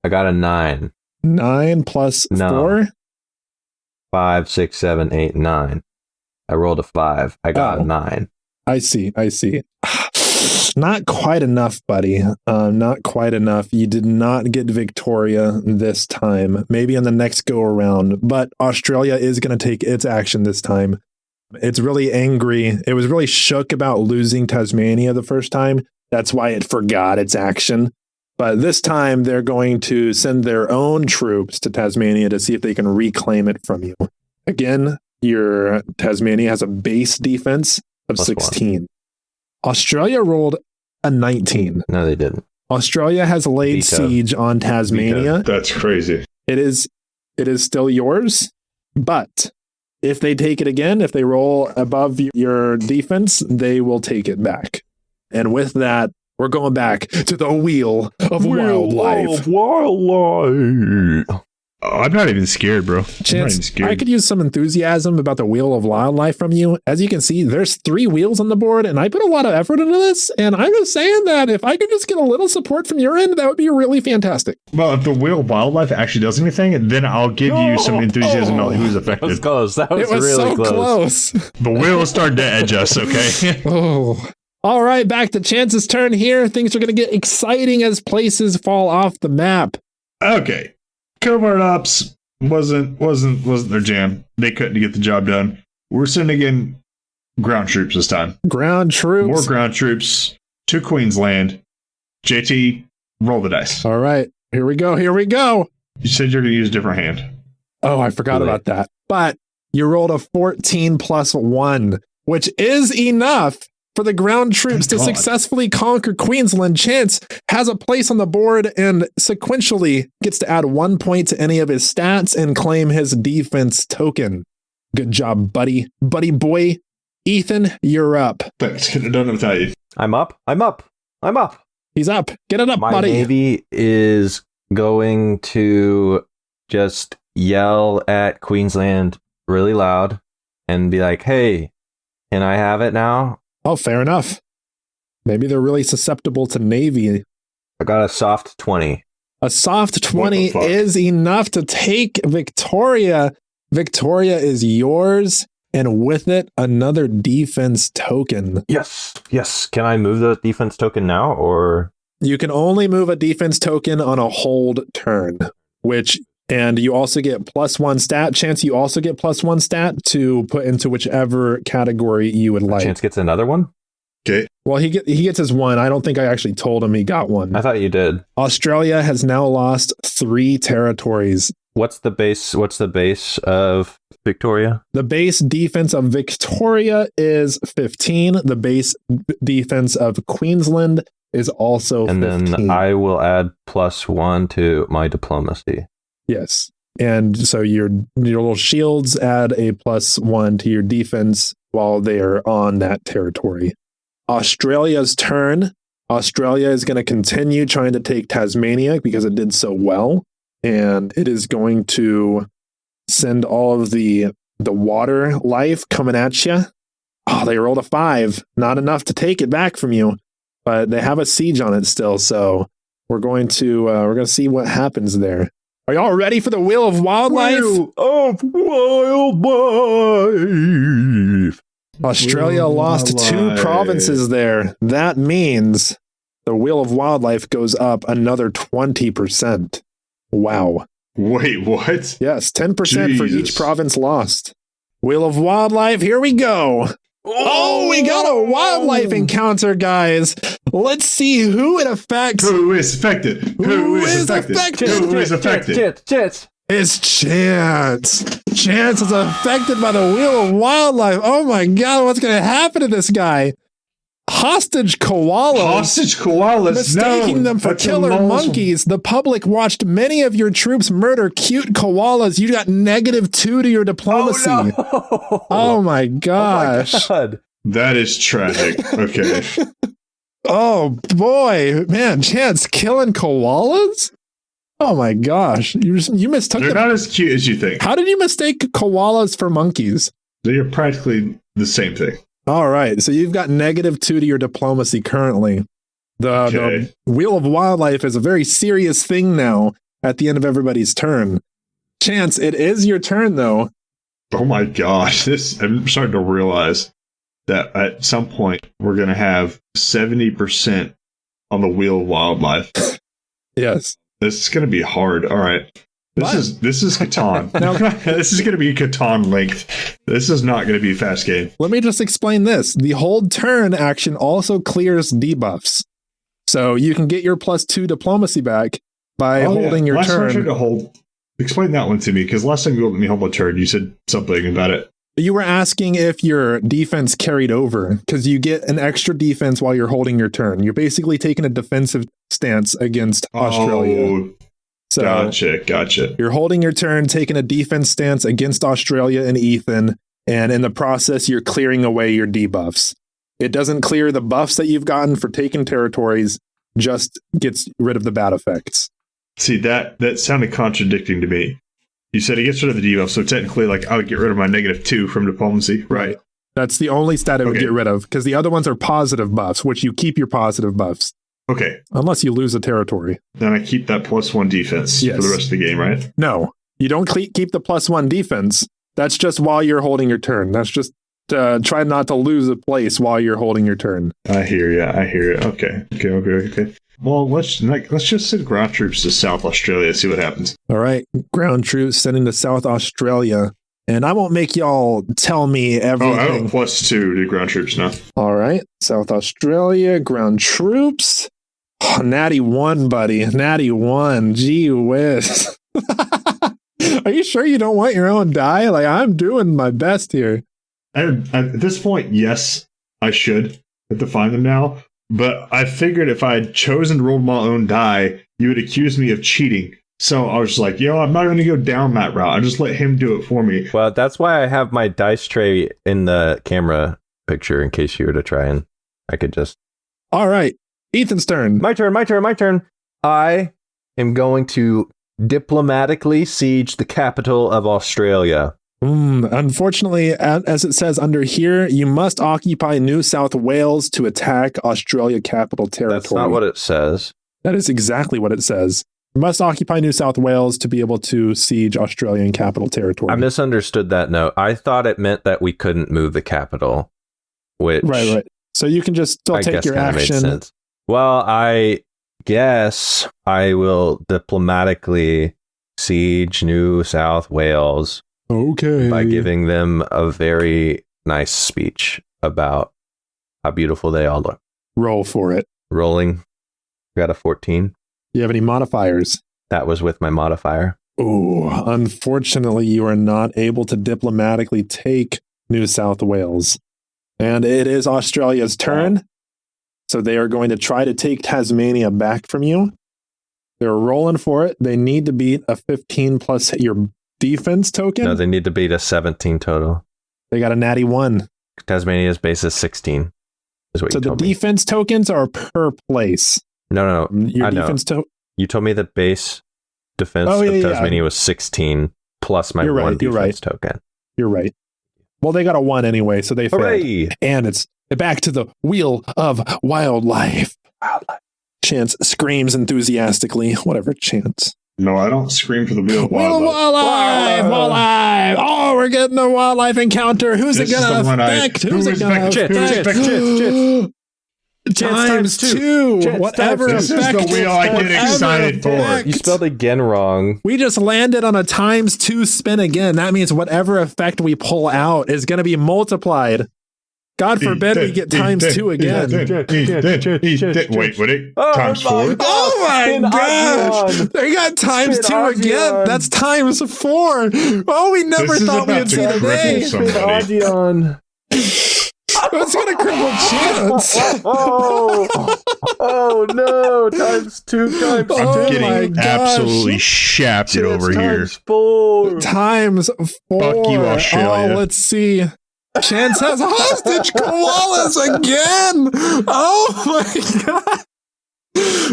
I got a 9. 9 plus 4? 5, 6, 7, 8, 9. I rolled a 5. I got a 9. I see. Not quite enough, buddy. Not quite enough. You did not get Victoria this time. Maybe on the next go around. But Australia is going to take its action this time. It's really angry. It was really shook about losing Tasmania the first time. That's why it forgot its action. But this time they're going to send their own troops to Tasmania to see if they can reclaim it from you. Again, your Tasmania has a base defense of Plus 16. 1. Australia rolled a 19. No, they didn't. Australia has laid siege on Tasmania. That's crazy. It is still yours, but if they take it again, if they roll above your defense, they will take it back. And with that, we're going back to the wheel of wildlife. I'm not even scared, bro. Chance, I could use some enthusiasm about the wheel of wildlife from you. As you can see, there's 3 wheels on the board, and I put a lot of effort into this. And I'm just saying that if I could just get a little support from your end, that would be really fantastic. Well, if the wheel of wildlife actually does anything, then I'll give you some enthusiasm about who's affected. That was close. That was it was really so close. The wheel is starting to edge us, okay? Oh. All right, back to Chance's turn here. Things are going to get exciting as places fall off the map. Okay. Covert ops wasn't their jam. They couldn't get the job done. We're sending in ground troops this time. Ground troops. More ground troops to Queensland. JT, roll the dice. All right. Here we go. You said you're going to use a different hand. Oh, I forgot about that. But you rolled a 14 plus 1, which is enough for the ground troops to successfully conquer Queensland. Chance has a place on the board and sequentially gets to add 1 point to any of his stats and claim his defense token. Good job, buddy. Buddy boy. Ethan, you're up. Thanks. Couldn't have done it without you. I'm up. He's up. Get it up, My buddy. navy is going to just yell at Queensland really loud and be like, hey, can I have it now? Oh, fair enough. Maybe they're really susceptible to Navy. I got a soft 20. A soft 20 is enough to take Victoria. Victoria is yours, and with it, another defense token. Yes. Can I move the defense token now, or? You can only move a defense token on a hold turn, and you also get +1 stat. Chance, you also get +1 stat to put into whichever category you would like. Chance gets another one? Okay. Well, he gets his 1. I don't think I actually told him he got 1. I thought you did. Australia has now lost 3 territories. What's the base of Victoria? The base defense of Victoria is 15. The base defense of Queensland is also 15. And then I will add +1 to my diplomacy. Yes. And so your little shields add a +1 to your defense while they are on that territory. Australia's turn. Australia is going to continue trying to take Tasmania because it did so well. And it is going to send all of the The water life coming at you. Oh, they rolled a 5. Not enough to take it back from you, but they have a siege on it still. So we're going to see what happens there. Are y'all ready for the Wheel of Wildlife? Wheel of Wildlife. Australia lost 2 provinces there. That means the Wheel of Wildlife goes up another 20%. Wow. Wait, what? Yes, 10% for each Jesus. province lost. Wheel of Wildlife, here we go. Oh, we got a wildlife encounter, guys. Let's see who it affects. Who is affected? Who is affected? Who is affected? Chance. It's Chance. Chance is affected by the Wheel of Wildlife. Oh my God, what's going to happen to this guy? Hostage koalas. Hostage koalas. Mistaking them for killer monkeys. The public watched many of your troops murder cute koalas. You got -2 to your diplomacy. Oh, no. Oh my gosh. Oh my God. That is tragic. Okay. Oh boy, man, Chance killing koalas? Oh my gosh. You mistook They're them. not as cute as you think. How did you mistake koalas for monkeys? They are practically the same thing. All right, so you've got -2 to your diplomacy currently. The Wheel of Wildlife is a very serious thing now at the end of everybody's turn. Chance, it is your turn though. Oh my gosh. I'm starting to realize that at some point we're going to have 70% on the Wheel of Wildlife. Yes. This is going to be hard. All right. This is Catan. This is going to be Catan length. This is not going to be a fast game. Let me just explain this. The hold turn action also clears debuffs. So you can get your +2 diplomacy back by holding your last time I tried turn. to hold. Explain that one to me, because last time you let me hold my turn, you said something about it. You were asking if your defense carried over, because you get an extra defense while you're holding your turn. You're basically taking a defensive stance against Australia. Oh, So gotcha. you're holding your turn, taking a defense stance against Australia and Ethan, and in the process, you're clearing away your debuffs. It doesn't clear the buffs that you've gotten for taking territories, just gets rid of the bad effects. See, that sounded contradicting to me. You said it gets rid of the debuff, so technically, like, I would get rid of my -2 from diplomacy, right? That's the only stat it would get rid of, because the other ones are positive buffs, which you keep your positive buffs. Okay. Unless you lose a territory. Then I keep that +1 defense for the rest of the game, right? No, you don't keep the +1 defense. That's just while you're holding your turn. That's just try not to lose a place while you're holding your turn. I hear you. Okay. Well, let's just send ground troops to South Australia, see what happens. All right, ground troops sending to South Australia. And I won't make y'all tell me everything. Oh, I have +2 to ground troops now. All right, South Australia, ground troops. Oh, natty 1, buddy. Natty 1. Gee whiz. Are you sure you don't want your own die? Like, I'm doing my best here. At this point, yes, I should have to find them now. But I figured if I had chosen to roll my own die, you would accuse me of cheating. So I was just like, I'm not going to go down that route. I'll just let him do it for me. Well, that's why I have my dice tray in the camera picture in case you were to try and I could just... All right, Ethan's turn. My turn. I am going to diplomatically siege the capital of Australia. Unfortunately, as it says under here, you must occupy New South Wales to attack Australia Capital Territory. That's not what it says. That is exactly what it says. You must occupy New South Wales to be able to siege Australian Capital Territory. I misunderstood that note. I thought it meant that we couldn't move the capital, which... Right. So you can just still take your action. Made sense. Well, I guess I will diplomatically siege New South Wales. Okay. By giving them a very nice speech about how beautiful they all look. Roll for it. Rolling. Got a 14. Do you have any modifiers? That was with my modifier. Oh, unfortunately, you are not able to diplomatically take New South Wales. And it is Australia's turn. So they are going to try to take Tasmania back from you. They're rolling for it. They need to beat a 15 plus your defense token. No, they need to beat a 17 total. They got a natty 1. Tasmania's base is 16. Is what so you told the me. defense tokens are per place. No. Your I defense you told me the base defense of Tasmania was 16 plus my one defense token. You're right. Well, they got a 1 anyway, so they failed. Hooray! And it's back to the Wheel of Wildlife. Chance screams enthusiastically. Whatever, Chance. No, I don't scream for the wheel of Wheel of wildlife. Wildlife! Oh, we're getting a wildlife encounter. Who's This it is gonna the one affect? Who's it gonna Chance. Times two. Whatever This is effect. the wheel I get excited for. You spelled again wrong. We just landed on a times 2 spin again. That means whatever effect we pull out is going to be multiplied. God forbid we get times 2 again. Wait, what? Times 4? Oh my gosh! They got times 2 again. That's times 4. Oh, we never This is thought about we'd to see the day. cripple somebody. It's going to cripple Chance. Oh no! Times 2 times Oh I'm my getting gosh. absolutely shafted over here. Times 4. Times 4. Fuck you, Australia. Oh, let's see. Chance has hostage koalas again. Oh my god.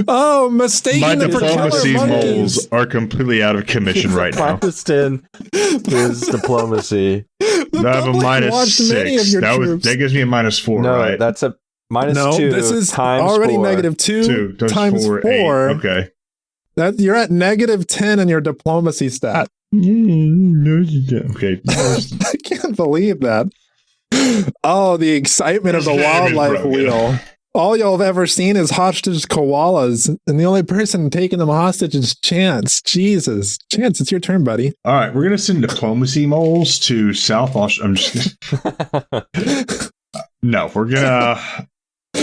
Oh, mistaking My them for diplomacy killer monkeys. moles are completely out of commission right now. Pakistan is diplomacy. The I have a public minus watched many of 6. your That troops. gives me a -4, No, right? that's a minus No, 2. this is times already 4. -2 2 times 4. 8. Okay. That you're at -10 in your diplomacy stat. Okay. I can't believe that. Oh, the excitement of the wildlife wheel. All y'all have ever seen is hostage koalas, and the only person taking them hostage is Chance. Jesus. Chance, it's your turn, buddy. All right, we're going to send diplomacy moles to South Australia. I'm just No, we're going to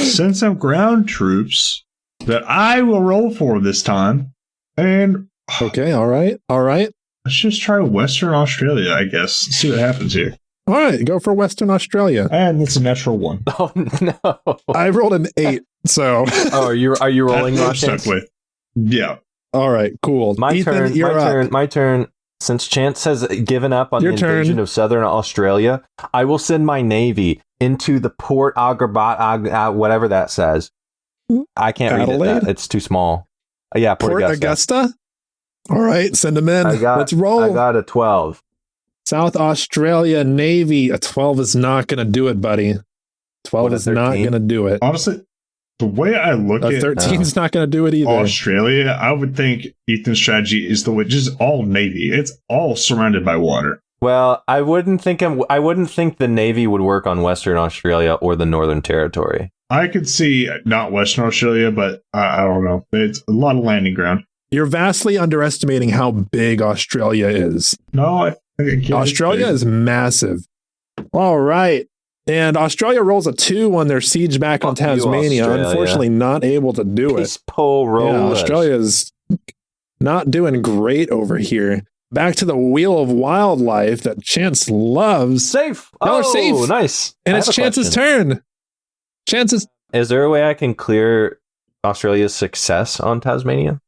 send some ground troops that I will roll for this time. And Okay, all right. let's just try Western Australia, I guess. Let's see what happens here. All right, go for Western Australia. And it's a natural 1. Oh no! I rolled an 8, so. Oh, are you rolling? I'm Ross? stuck with. Yeah. All right, cool. My Ethan, turn. you're My up. turn. My turn. Since Chance has given up on Your the turn. invasion of Southern Australia, I will send my navy into the Port Agrabah, whatever that says. I can't read Adelaide? it. It's too small. Yeah, Port Augusta. All right, send them in. Let's I roll. got a 12. South Australia Navy. A 12 is not going to do it, buddy. 12 What, a is not 13? going to do it. Honestly, the way I look A at 13 is not going to do it either. Australia, I would think Ethan's strategy is the way, just all Navy. It's all surrounded by water. Well, I wouldn't think the navy would work on Western Australia or the Northern Territory. I could see not Western Australia, but I don't know. It's a lot of landing ground. You're vastly underestimating how big Australia is. No, I can't. Australia is massive. All right. And Australia rolls a 2 on their siege back on Fuck you, Tasmania. Australia. Unfortunately, not able to do it. Peace pole roll. Yeah, Australia's not doing great over here. Back to the Wheel of Wildlife that Chance loves. Safe. Y'all are Oh, safe. nice. And I it's have a Chance's question. turn. Chance's. Is there a way I can clear Australia's success on Tasmania?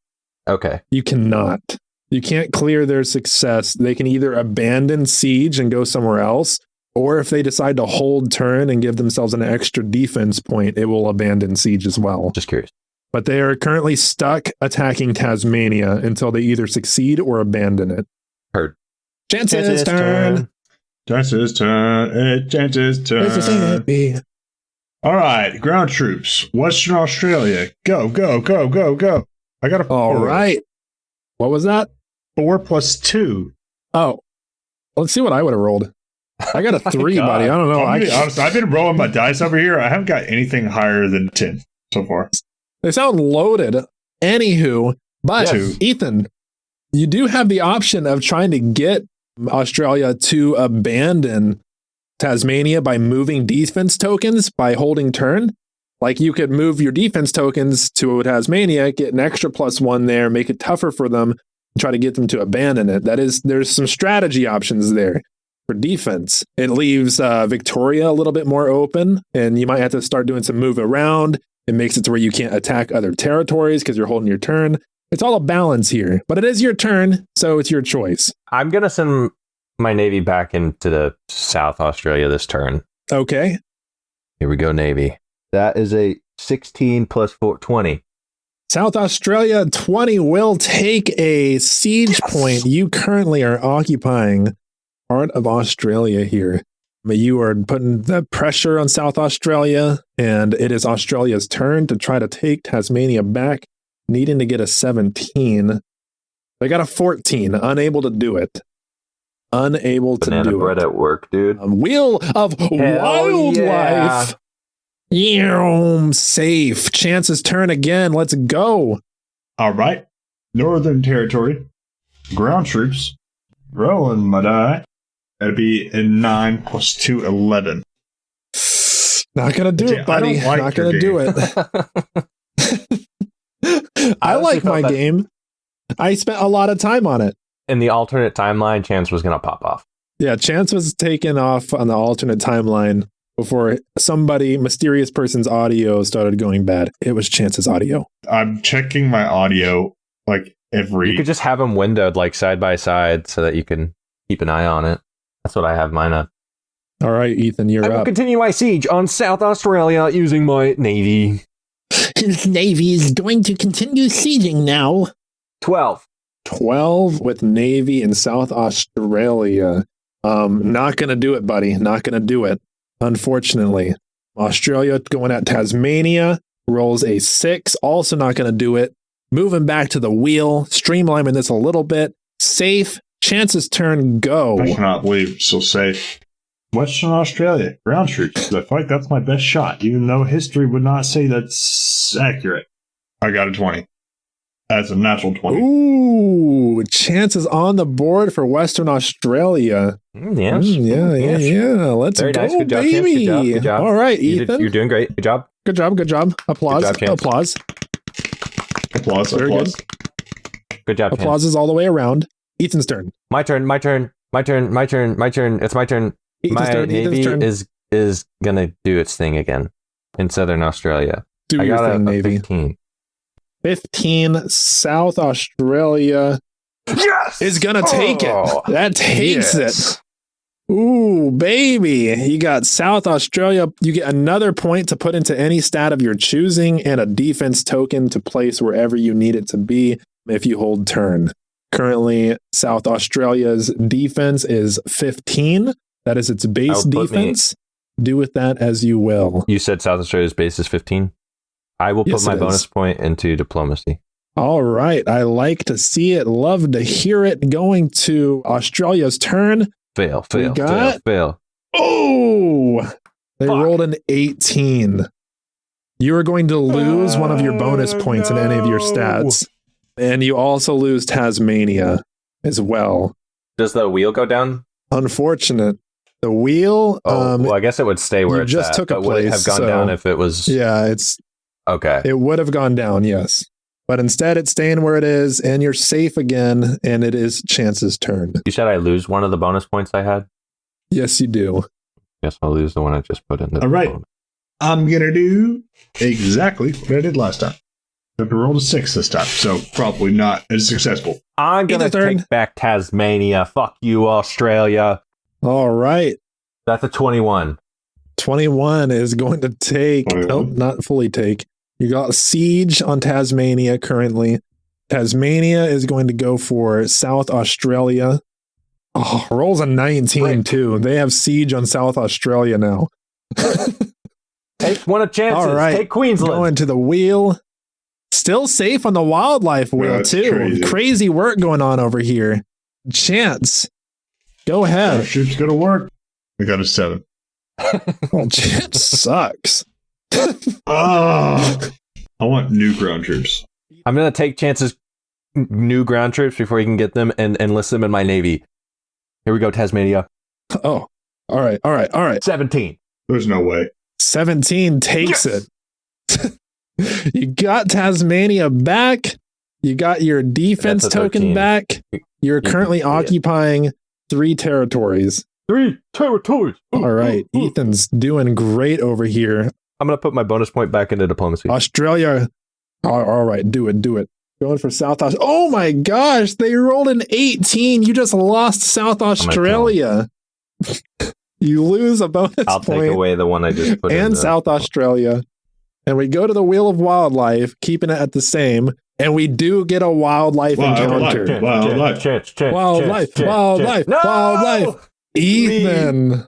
Okay. You cannot. You can't clear their success. They can either abandon siege and go somewhere else, or if they decide to hold turn and give themselves an extra defense point, it will abandon siege as well. Just curious. But they are currently stuck attacking Tasmania until they either succeed or abandon it. Heard. Chance's turn. Chance's turn. Chance's turn. All right, ground troops, Western Australia. Go, go, go, go, go. I got a 4. All right. What was that? 4 plus 2. Oh, let's see what I would have rolled. I got a 3, God. buddy. I don't know. I'm gonna be honest, I've been rolling my dice over here. I haven't got anything higher than 10 so far. They sound loaded. Anywho, but Yes. Ethan, you do have the option of trying to get Australia to abandon Tasmania by moving defense tokens by holding turn. Like you could move your defense tokens to Tasmania, get an extra +1 there, make it tougher for them, and try to get them to abandon it. There's some strategy options there for defense. It leaves Victoria a little bit more open, and you might have to start doing some move around. It makes it to where you can't attack other territories because you're holding your turn. It's all a balance here, but it is your turn, so it's your choice. I'm going to send my navy back into the South Australia this turn. Okay. Here we go, navy. That is a 16 plus 4, 20. South Australia 20 will take a siege point you currently are occupying part of Australia here. But you are putting the pressure on South Australia, and it is Australia's turn to try to take Tasmania back, needing to get a 17. They got a 14, unable to do it. Unable to Banana do bread it. at work, dude. Wheel of Wildlife. Yeah. Safe. Chance's turn again. Let's go. All right. Northern Territory. Ground troops. Rolling my die. That'd be a 9 + 2, 11. Not gonna do it, buddy. I don't like Not your gonna do it. I like my game. I spent a lot of time on it. In the alternate timeline, Chance was going to pop off. Yeah, Chance was taken off on the alternate timeline before somebody, mysterious person's audio started going bad. It was Chance's audio. I'm checking my audio like every. You could just have them windowed like side by side so that you can keep an eye on it. That's what I have mine at. All right, Ethan, I you're will up. continue my siege on South Australia using my navy. His navy is going to continue sieging now. 12. 12 with Navy in South Australia. Not going to do it, buddy. Not going to do it. Unfortunately. Australia going at Tasmania. Rolls a 6. Also not going to do it. Moving back to the wheel. Streamlining this a little bit. Safe. Chance's turn. Go. I cannot believe it's so safe. Western Australia. Ground troops. I feel like that's my best shot, even though history would not say that's accurate. I got a 20. That's a natural 20. Ooh, Chance is on the board for Western Australia. Yes. Yeah. Let's Very go, nice. Good job, Chance. baby. Good job. All right, You're Ethan. doing great. Good job. Good job. Applause. Good job, Chance. Applause. Applause. Very Applause. Good job, Chance. Applauses all the way around. Ethan's turn. My turn. It's my turn. Ethan's My turn. navy is gonna do its thing again in Southern Australia. Do I your got thing, a Navy. 15. 15 South Australia is gonna take it. That takes it. Ooh, baby. You got South Australia. You get another point to put into any stat of your choosing and a defense token to place wherever you need it to be if you hold turn. Currently, South Australia's defense is 15. That is its base defense. Do with that as you will. You said South Australia's base is 15? I will Yes, put my it bonus is. point into diplomacy. All right. I like to see it. Love to hear it. Going to Australia's turn. Fail. Oh, they Fuck. rolled an 18. You are going to lose one of your bonus points in any of your stats. And you also lose Tasmania as well. Does the wheel go down? Unfortunate. The wheel, Well, I guess it would stay where you it's just at, took a but would it have place, gone so- down if it was... yeah, Okay. it would have gone down, yes. But instead, it's staying where it is, and you're safe again, and it is Chance's turn. You said I lose one of the bonus points I had? Yes, you do. Guess I'll lose the one I just put in. All right. I'm going to do exactly what I did last time. I have to roll a 6 this time, so probably not as successful. I'm going to Either turn. take back Tasmania. Fuck you, Australia. All right. That's a 21. 21 is going to take, 21. nope, not fully take. You got siege on Tasmania currently. Tasmania is going to go for South Australia. Oh, rolls a 19 Frick. too. They have siege on South Australia now. Take one of chances. All right. Take Queensland. Going to the wheel. Still safe on the wildlife wheel That's too. crazy. Work going on over here. Chance, go Our ahead. ship's going to work. I got a 7. Oh, Chance sucks. I want new ground troops. I'm going to take chances new ground troops before you can get them and enlist them in my navy. Here we go, Tasmania. Oh, all right. 17. There's no way. 17 takes it. You got Tasmania back. You got your defense That's a token 13. back. You're You can currently see it. occupying 3 territories. 3 territories. All right. Ethan's doing great over here. I'm going to put my bonus point back into diplomacy. Australia. All right. Do it. Going for South Australia. Oh my gosh. They rolled an 18. You just lost South Australia. You lose a bonus I'll point. take away the one I just put in. And South Australia. And we go to the Wheel of Wildlife, keeping it at the same. And we do get a wildlife encounter. Wildlife. Chance. Wildlife. No! Wildlife. Ethan.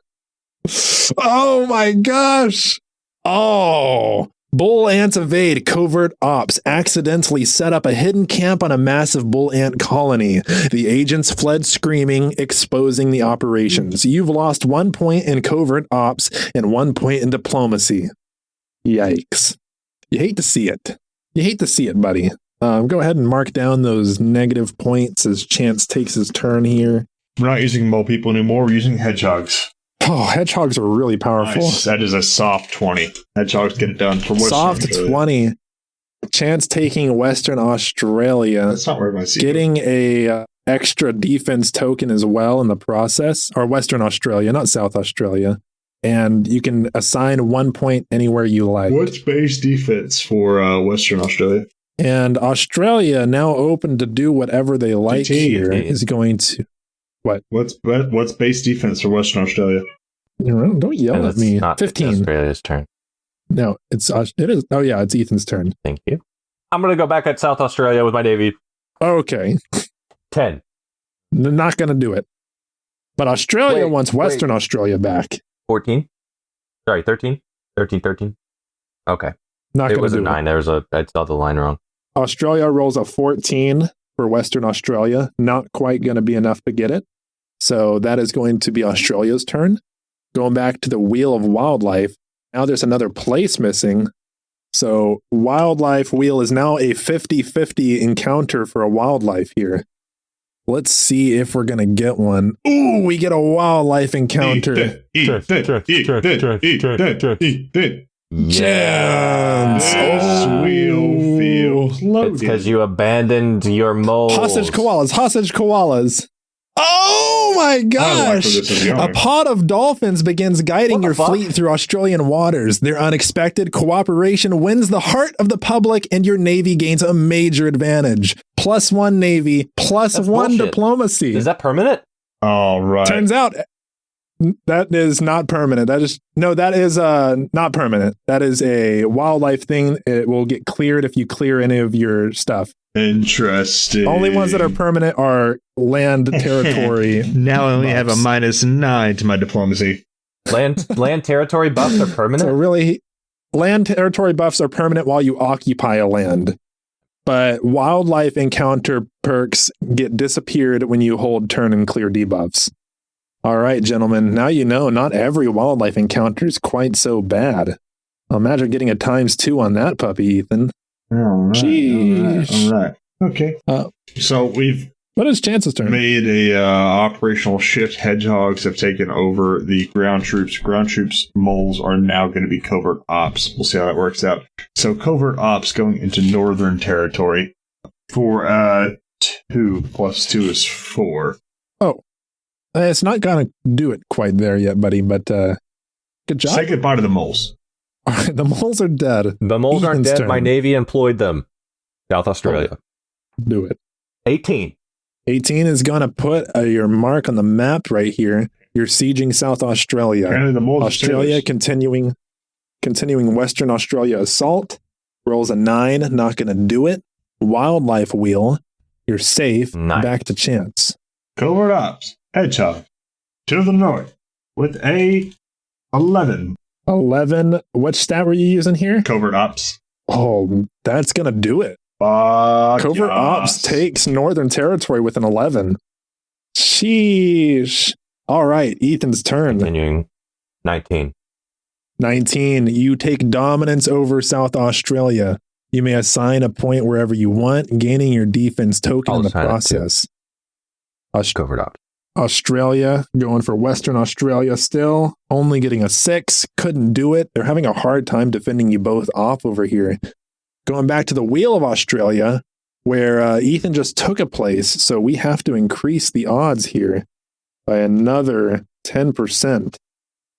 Oh my gosh. Oh. Bull ants evade covert ops, accidentally set up a hidden camp on a massive bull ant colony. The agents fled screaming, exposing the operations. You've lost 1 point in covert ops and 1 point in diplomacy. Yikes. You hate to see it. You hate to see it, buddy. Go ahead and mark down those negative points as Chance takes his turn here. We're not using mole people anymore. We're using hedgehogs. Oh, hedgehogs are really powerful. Nice. That is a soft 20. Hedgehogs get it done. For Western Soft Australia. 20. Chance taking Western Australia. That's not where my secret. Getting a extra defense token as well in the process. Or Western Australia, not South Australia. And you can assign 1 point anywhere you like. What's base defense for Western Australia? And Australia, now open to do whatever they like GT. here, is going to... What's base defense for Western Australia? Don't yell And at it's me. not 15. Australia's turn. No, it is. Oh yeah, it's Ethan's turn. Thank you. I'm going to go back at South Australia with my Navy. Okay. 10. Not going to do it. But Australia wants Western Australia back. 14. Sorry, 13. 13. Okay. Not It going was to a do 9. There was I saw the line wrong. Australia rolls a 14 for Western Australia. Not quite going to be enough to get it. So that is going to be Australia's turn. Going back to the Wheel of Wildlife. Now there's another place missing. So Wildlife Wheel is now a 50-50 encounter for a wildlife here. Let's see if we're going to get one. Ooh, we get a wildlife encounter. Ethan. Gems. This wheel feels loaded. It's because you abandoned your moles. Hostage koalas. Oh my I like gosh! where this is A going. pod of dolphins begins guiding What the your fuck? fleet through Australian waters. Their unexpected cooperation wins the heart of the public, and your navy gains a major advantage. +1 navy, +1 That's bullshit. diplomacy. Is that permanent? All right. Turns out that is not permanent. That is not permanent. That is a wildlife thing. It will get cleared if you clear any of your stuff. Interesting. Only ones that are permanent are land territory. Now I only have a buffs. -9 to my diplomacy. Land territory buffs are permanent? So really, land territory buffs are permanent while you occupy a land. But wildlife encounter perks get disappeared when you hold turn and clear debuffs. All right, gentlemen. Now you know not every wildlife encounter is quite so bad. Imagine getting a ×2 on that puppy, Ethan. All right. Sheesh. All right. Okay. So we've What is Chance's turn? made a operational shift. Hedgehogs have taken over the ground troops. Ground troops moles are now going to be covert ops. We'll see how that works out. So covert ops going into Northern Territory for 2 + 2 is 4. It's not going to do it quite there yet, buddy, but good job. Say goodbye to the moles. All right, the moles are dead. The moles aren't Ethan's dead. turn. My Navy employed them. South Australia. Do it. 18. 18 is going to put your mark on the map right here. You're sieging South Australia. Apparently the moles are Australia serious. continuing Western Australia assault. Rolls a 9, not going to do it. Wildlife Wheel. You're safe. Nice. Back to Chance. Covert ops. Hedgehog to the north with a 11. 11. What stat were you using here? Covert ops. Oh, that's going to do it. Fuck Covert Ops yes. takes Northern Territory with an 11. Sheesh. All right, Ethan's turn. Continuing. 19. 19. You take dominance over South Australia. You may assign a point wherever you want, gaining your defense token I'll in the assign it too. process. Covert ops. Australia, going for Western Australia still, only getting a 6. Couldn't do it. They're having a hard time defending you both off over here. Going back to the Wheel of Australia, where Ethan just took a place, so we have to increase the odds here by another 10%.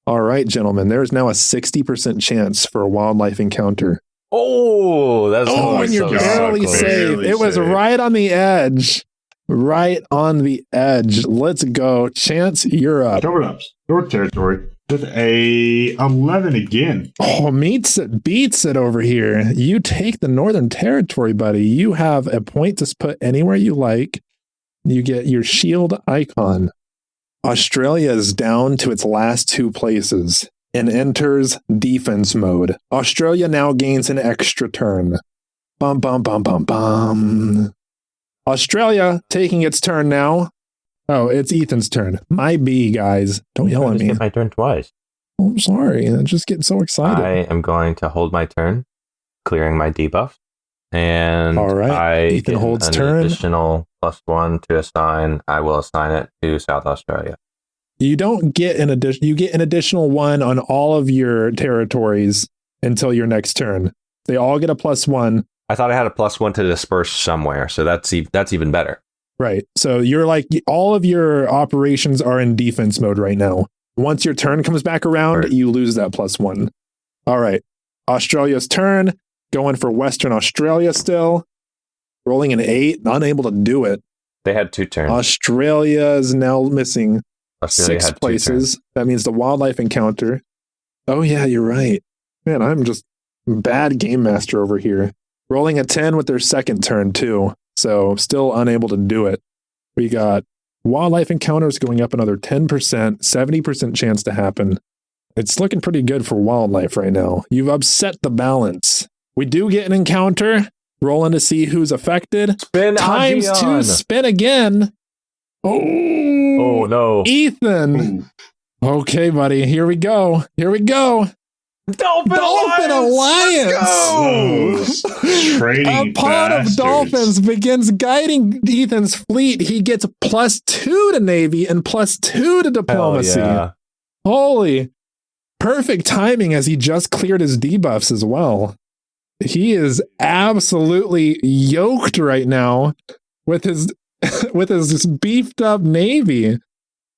All right, gentlemen, there's now a 60% chance for a wildlife encounter. Oh, that's Oh, and you're God, barely close. safe. Barely It was safe. right on the edge. Right on the edge. Let's go. Chance, you're up. Covert ops. North Territory with a 11 again. Oh, beats it over here. You take the Northern Territory, buddy. You have a point to put anywhere you like. You get your shield icon. Australia is down to its last 2 places and enters defense mode. Australia now gains an extra turn. Bum, bum, bum, bum, bum. Australia taking its turn now. Oh, it's Ethan's turn. My B, guys. Don't yell at me. My turn twice. I'm sorry. I just get so excited. I am going to hold my turn, clearing my debuff. And All right. I Ethan get holds an turn. additional +1 to assign. I will assign it to South Australia. You don't get an addition. You get an additional 1 on all of your territories until your next turn. They all get a +1. I thought I had a +1 to disperse somewhere, so that's even better. Right. So you're like, all of your operations are in defense mode right now. Once your turn comes back around, Right. you lose that +1. All right. Australia's turn. Going for Western Australia still. Rolling an 8. Unable to do it. They had 2 turns. Australia is now missing Australia 6 had 2 turns. places. That means the wildlife encounter. Oh, yeah, you're right. Man, I'm just bad game master over here. Rolling a 10 with their second turn, too. So still unable to do it. We got wildlife encounters going up another 10%, 70% chance to happen. It's looking pretty good for wildlife right now. You've upset the balance. We do get an encounter. Rolling to see who's affected. Spin Times Aegean. 2, spin again. Oh, no. Ethan. Ooh. Okay, buddy. Here we go. Dolphin Alliance. Let's go! Those trading A pod of bastards. dolphins begins guiding Ethan's fleet. He gets +2 to Navy and +2 to diplomacy. Hell yeah. Holy. Perfect timing as he just cleared his debuffs as well. He is absolutely yoked right now with his with his beefed up Navy.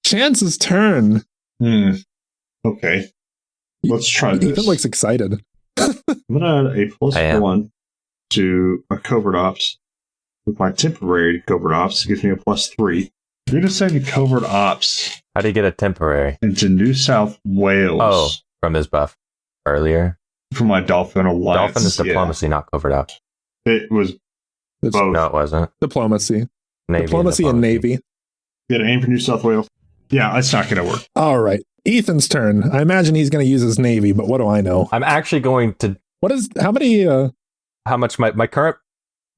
Chance's turn. Okay. Let's try this. Ethan looks excited. I'm gonna add a I am. +1 to a covert ops with my temporary covert ops. Gives me a +3. You're gonna send covert ops How do you get a temporary? into New South Wales. Oh, from his buff earlier. For my Dolphin Alliance. Dolphin is diplomacy, not covert ops. Yeah. It was It's both. No, it wasn't. diplomacy. Navy Diplomacy and Navy. Get an aim for New South Wales. Yeah, that's not gonna work. All right. Ethan's turn. I imagine he's going to use his Navy, but what do I know? I'm actually going to. How many? How much my current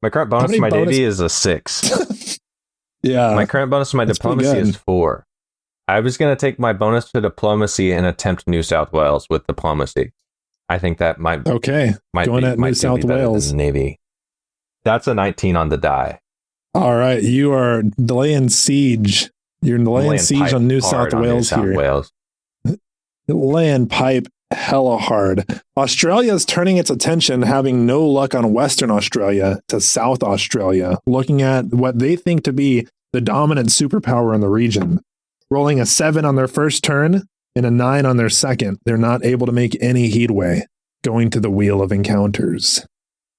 bonus many to my bonus- Navy is a 6. Yeah. My current bonus to my that's pretty diplomacy good. is 4. I was going to take my bonus to diplomacy and attempt New South Wales with diplomacy. I think that might Okay. Going at New South Wales. Navy. That's a 19 on the die. All right. You are laying siege. You're laying siege pipe on New hard South on Wales New South here. Wales. Laying pipe hella hard. Australia is turning its attention, having no luck on Western Australia, to South Australia, looking at what they think to be the dominant superpower in the region. Rolling a 7 on their first turn and a 9 on their second, they're not able to make any headway. Going to the Wheel of Encounters.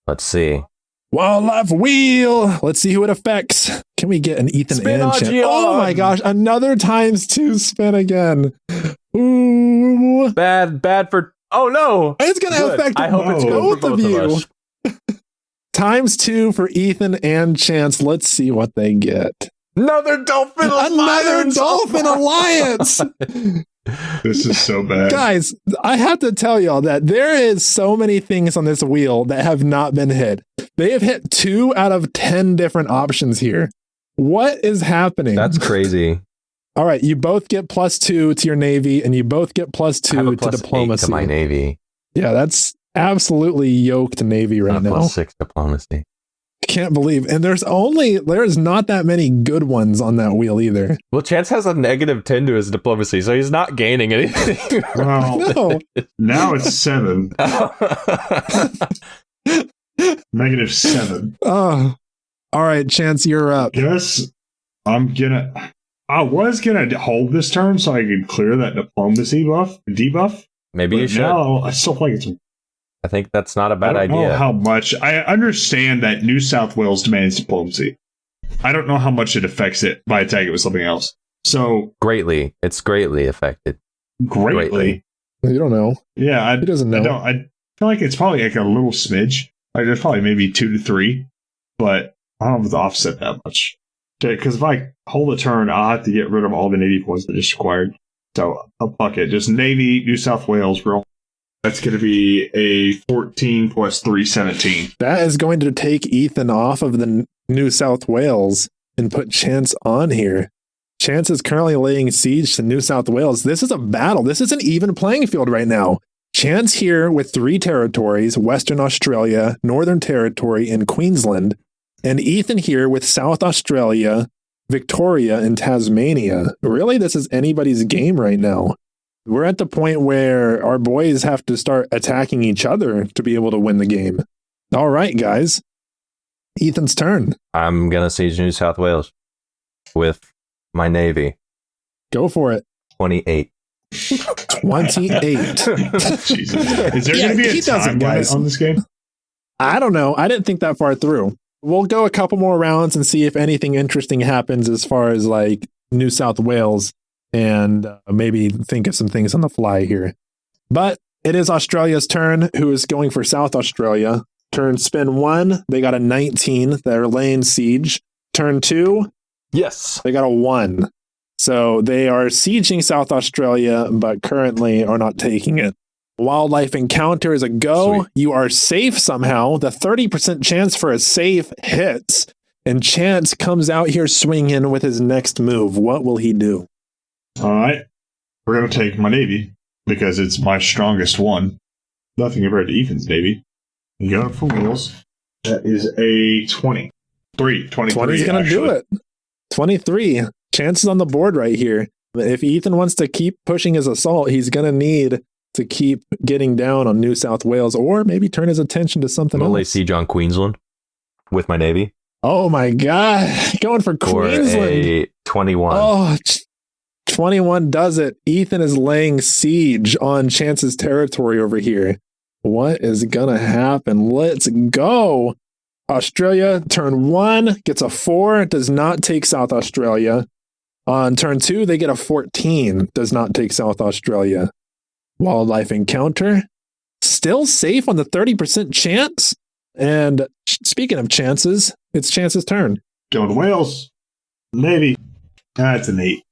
Let's see. Wildlife Wheel! Let's see who it affects. Can we get an Ethan Spin and Chan? Aegean! Oh my gosh, another ×2 spin again. Ooh. Bad for. Oh no! It's going to Good. affect I hope it's good both for of both you. of us. ×2 for Ethan and Chance. Let's see what they get. Another Dolphin Another Alliance! Dolphin Alliance! This is so bad. Guys, I have to tell y'all that there is so many things on this wheel that have not been hit. They have hit 2 out of 10 different options here. What is happening? That's crazy. All right, you both get +2 to your Navy, and you both get I have a +2 to +8 diplomacy. to my Navy. Yeah, that's absolutely yoked Navy right And a now. +6 diplomacy. Can't believe. And there's not that many good ones on that wheel either. Well, Chance has a -10 to his diplomacy, so he's not gaining anything. Well, No. now it's 7. -7. Oh. All right, Chance, you're up. Guess I was gonna hold this turn so I could clear that diplomacy debuff. Maybe you But should. now I still think it's. I think that's not a bad I don't know idea. how much. I understand that New South Wales demands diplomacy. I don't know how much it affects it by attacking it with something else. So Greatly. It's greatly affected. greatly. You don't know. Yeah, He doesn't know. I feel like it's probably like a little smidge. Like there's probably maybe 2 to 3, but I don't know if it's offset that much. Okay, because if I hold a turn, I'll have to get rid of all the Navy points that just acquired. So, fuck it. Just Navy, New South Wales, bro. That's going to be a 14 plus 3, 17. That is going to take Ethan off of the New South Wales and put Chance on here. Chance is currently laying siege to New South Wales. This is a battle. This is an even playing field right now. Chance here with 3 territories, Western Australia, Northern Territory, and Queensland. And Ethan here with South Australia, Victoria, and Tasmania. Really, this is anybody's game right now. We're at the point where our boys have to start attacking each other to be able to win the game. All right, guys. Ethan's turn. I'm going to siege New South Wales with my Navy. Go for it. 28. 28. Jesus. Is there going to be a time limit on this game? I don't know. I didn't think that far through. We'll go a couple more rounds and see if anything interesting happens as far as like New South Wales and maybe think of some things on the fly here. But it is Australia's turn, who is going for South Australia. Turn spin 1, they got a 19. They're laying siege. Turn 2, Yes. they got a 1. So they are sieging South Australia, but currently are not taking it. Wildlife encounter is a go. Sweet. You are safe somehow. The 30% chance for a save hits. And Chance comes out here swinging with his next move. What will he do? All right. We're going to take my Navy because it's my strongest one. Nothing compared to Ethan's Navy. Going for Wales. That is a 20. 23. 20's going to do it. 23. Chance is on the board right here. If Ethan wants to keep pushing his assault, he's going to need to keep getting down on New South Wales or maybe turn his attention to something I'll lay else. siege on Queensland with my Navy. Oh my God. Going for Queensland. For a 21. Oh, 21 does it. Ethan is laying siege on Chance's territory over here. What is going to happen? Let's go. Australia, turn 1, gets a 4, does not take South Australia. On turn 2, they get a 14, does not take South Australia. Wildlife encounter, still safe on the 30% chance. And speaking of chances, it's Chance's turn. Going to Wales. Navy. That's an 8.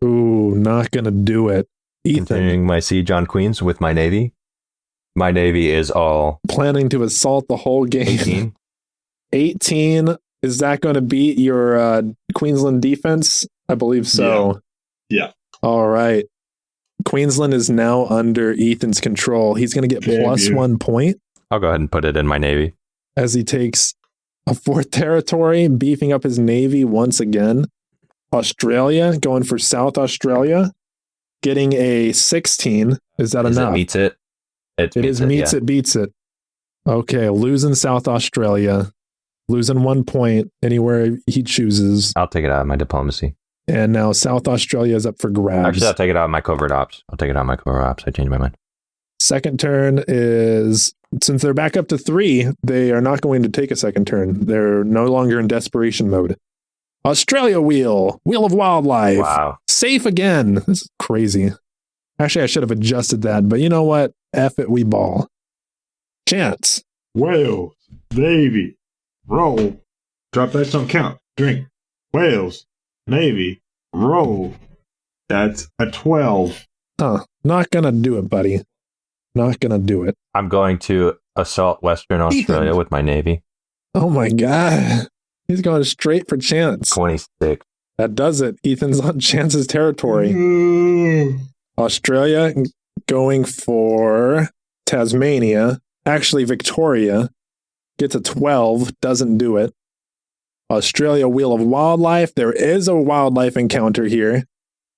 Ooh, not going to do it. Ethan, Continuing my siege on Queens with my Navy. My Navy is all planning to assault the whole game. 18. 18. Is that going to beat your Queensland defense? I believe so. Yeah. All right. Queensland is now under Ethan's control. He's going to get plus 1 point I'll go ahead and put it in my Navy. as he takes a 4th territory, beefing up his Navy once again. Australia going for South Australia, getting a 16. Is that enough? It meets it. It meets it, beats it. Okay, losing South Australia, losing 1 point anywhere he chooses. I'll take it out of my diplomacy. And now South Australia is up for grabs. Actually, I'll take it out of my covert ops. I changed my mind. Second turn is, since they're back up to 3, they are not going to take a second turn. They're no longer in desperation mode. Australia Wheel of Wildlife. Wow. Safe again. This is crazy. Actually, I should have adjusted that, but you know what? F it, we ball. Chance. Wales. Navy. Roll. Drop dice don't count. Drink. Wales. Navy. Roll. That's a 12. Not gonna do it, buddy. Not gonna do it. I'm going to assault Western Australia with my Navy. Oh my God. He's going straight for Chance. 26. That does it. Ethan's on Chance's territory. Mm. Australia going for Tasmania. Actually, Victoria gets a 12. Doesn't do it. Australia Wheel of Wildlife. There is a wildlife encounter here.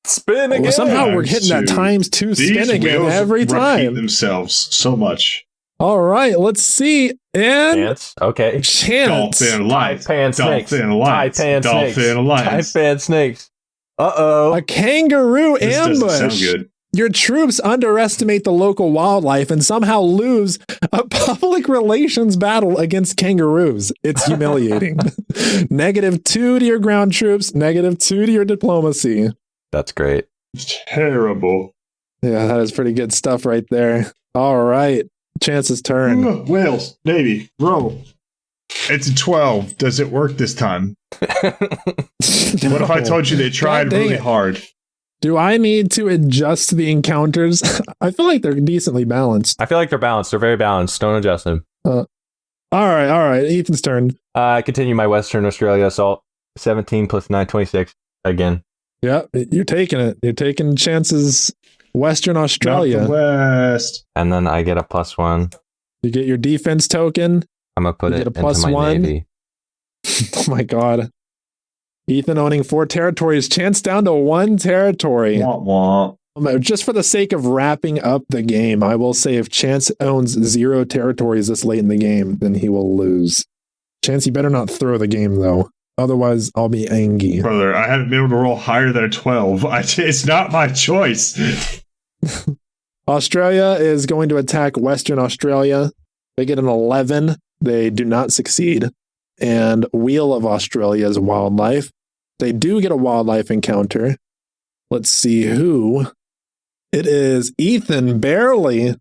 Spin again. Well, somehow we're Times hitting that two. ×2 These spin again wheels every repeat time. themselves so much. All right, let's see. And Chance. Okay. Chance. Dolphin Alliance. Taipan snakes. Dolphin Alliance. Taipan snakes. Dolphin Alliance. Taipan snakes. Uh-oh. A kangaroo This doesn't sound ambush. good. Your troops underestimate the local wildlife and somehow lose a public relations battle against kangaroos. It's humiliating. -2 to your ground troops, -2 to your diplomacy. That's great. It's terrible. Yeah, that is pretty good stuff right there. All right. Chance's turn. Wales. Navy. Roll. It's a 12. Does it work this time? What if I told you they tried really hard? Do I need to adjust the encounters? I feel like they're decently balanced. I feel like they're balanced. They're very balanced. Don't adjust them. All right. Ethan's turn. I continue my Western Australia assault. 17 plus 9, 26 again. Yeah, you're taking it. You're taking chances. Western Australia. Not the West. And then I get a +1. You get your defense token. I'm going to put You it get a into my +1. Navy. Oh my God. Ethan owning 4 territories. Chance down to 1 territory. Wah, wah. Just for the sake of wrapping up the game, I will say if Chance owns 0 territories this late in the game, then he will lose. Chance, you better not throw the game, though. Otherwise, I'll be angry. Brother, I haven't been able to roll higher than a 12. It's not my choice. Australia is going to attack Western Australia. They get an 11. They do not succeed. And Wheel of Australia is wildlife. They do get a wildlife encounter. Let's see who. It is Ethan, barely.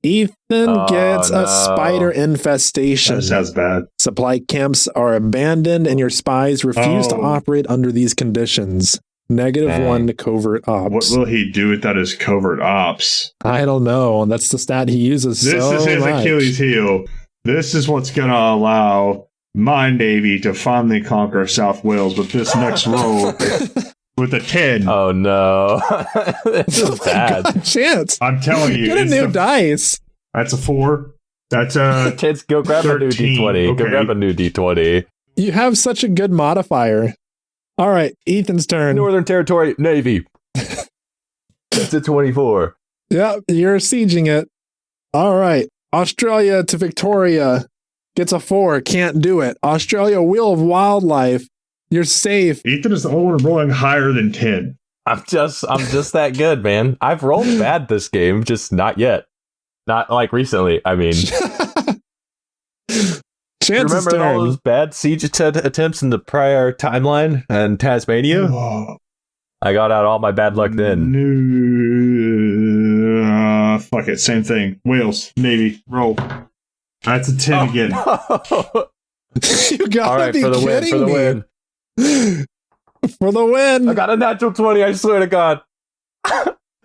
Ethan gets a spider infestation. That sounds bad. Supply camps are abandoned and your spies refuse to operate under these conditions. -1 to covert ops. What will he do without his covert ops? I don't know. That's the stat he uses This so is his much. Achilles heel. This is what's going to allow my Navy to finally conquer South Wales with this next roll with a 10. Oh no. This is bad. God, Chance. I'm telling you. Get a new dice. That's a 4. That's a Kids, go grab a new 13. D20. Go Okay. grab a new D20. You have such a good modifier. All right, Ethan's turn. Northern Territory, Navy. That's a 24. Yep, you're sieging it. All right, Australia to Victoria. Gets a 4. Can't do it. Australia, Wheel of Wildlife. You're safe. Ethan is the only one rolling higher than 10. I'm just that good, man. I've rolled bad this game, just not yet. Not like recently. I mean, Chance's remember all turn. those bad siege attempts in the prior timeline and Tasmania? I got out all my bad luck then. Fuck it, same thing. Wales, Navy, roll. That's a 10 again. You gotta All right, be for the win, kidding for the me. win. For the win. I got a natural 20, I swear to God.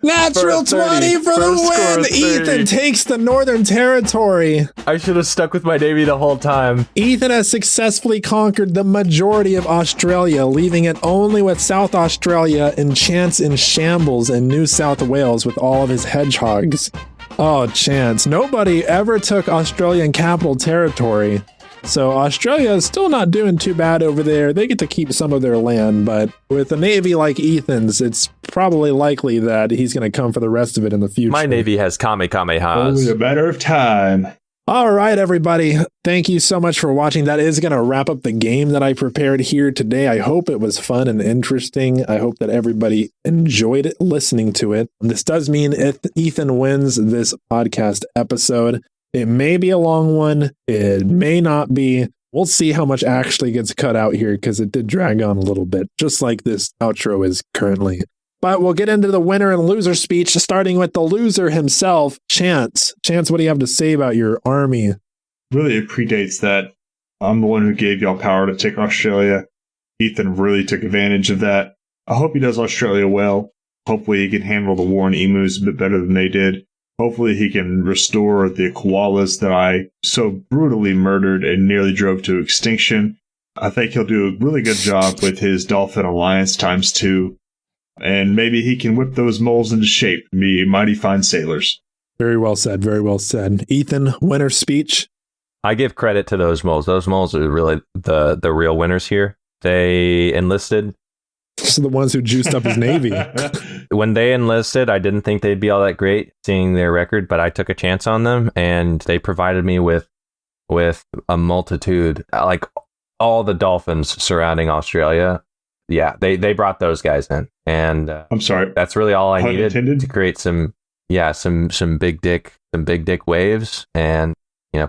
Natural First 30, 20 for the first score win. 30. Ethan takes the Northern Territory. I should have stuck with my Navy the whole time. Ethan has successfully conquered the majority of Australia, leaving it only with South Australia and Chance in shambles in New South Wales with all of his hedgehogs. Oh, Chance. Nobody ever took Australian Capital Territory. So Australia is still not doing too bad over there. They get to keep some of their land, but with a navy like Ethan's, it's probably likely that he's going to come for the rest of it in the future. My Navy has Kamehamehas. Only a matter of time. All right, everybody. Thank you so much for watching. That is going to wrap up the game that I prepared here today. I hope it was fun and interesting. I hope that everybody enjoyed it, listening to it. This does mean if Ethan wins this podcast episode, it may be a long one. It may not be. We'll see how much actually gets cut out here because it did drag on a little bit, just like this outro is currently. But we'll get into the winner and loser speech, starting with the loser himself, Chance. Chance, what do you have to say about your army? Really, it predates that. I'm the one who gave y'all power to take Australia. Ethan really took advantage of that. I hope he does Australia well. Hopefully he can handle the war in emus a bit better than they did. Hopefully he can restore the koalas that I so brutally murdered and nearly drove to extinction. I think he'll do a really good job with his Dolphin Alliance ×2. And maybe he can whip those moles into shape and be mighty fine sailors. Very well said. Very well said. Ethan, winner speech. I give credit to those moles. Those moles are really the real winners here. They enlisted. Those are the ones who juiced up his navy. When they enlisted, I didn't think they'd be all that great seeing their record, but I took a chance on them and they provided me with a multitude, like all the dolphins surrounding Australia. Yeah, they brought those guys in. And I'm sorry. that's really all I Pun needed intended? to create some big dick waves and,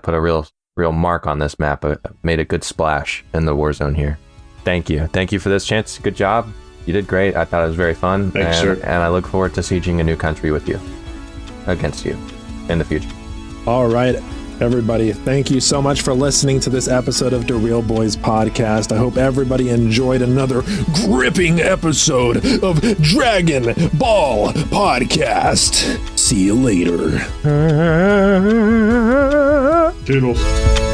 put a real mark on this map. Made a good splash in the war zone here. Thank you for this chance. Good job. You did great. I thought it was very fun. Thanks, sir. And I look forward to sieging a new country with you, against you, in the future. All right. Everybody, thank you so much for listening to this episode of the Real Bois Podcast. I hope everybody enjoyed another gripping episode of Dragon Ball Podcast. See you later. Toodles.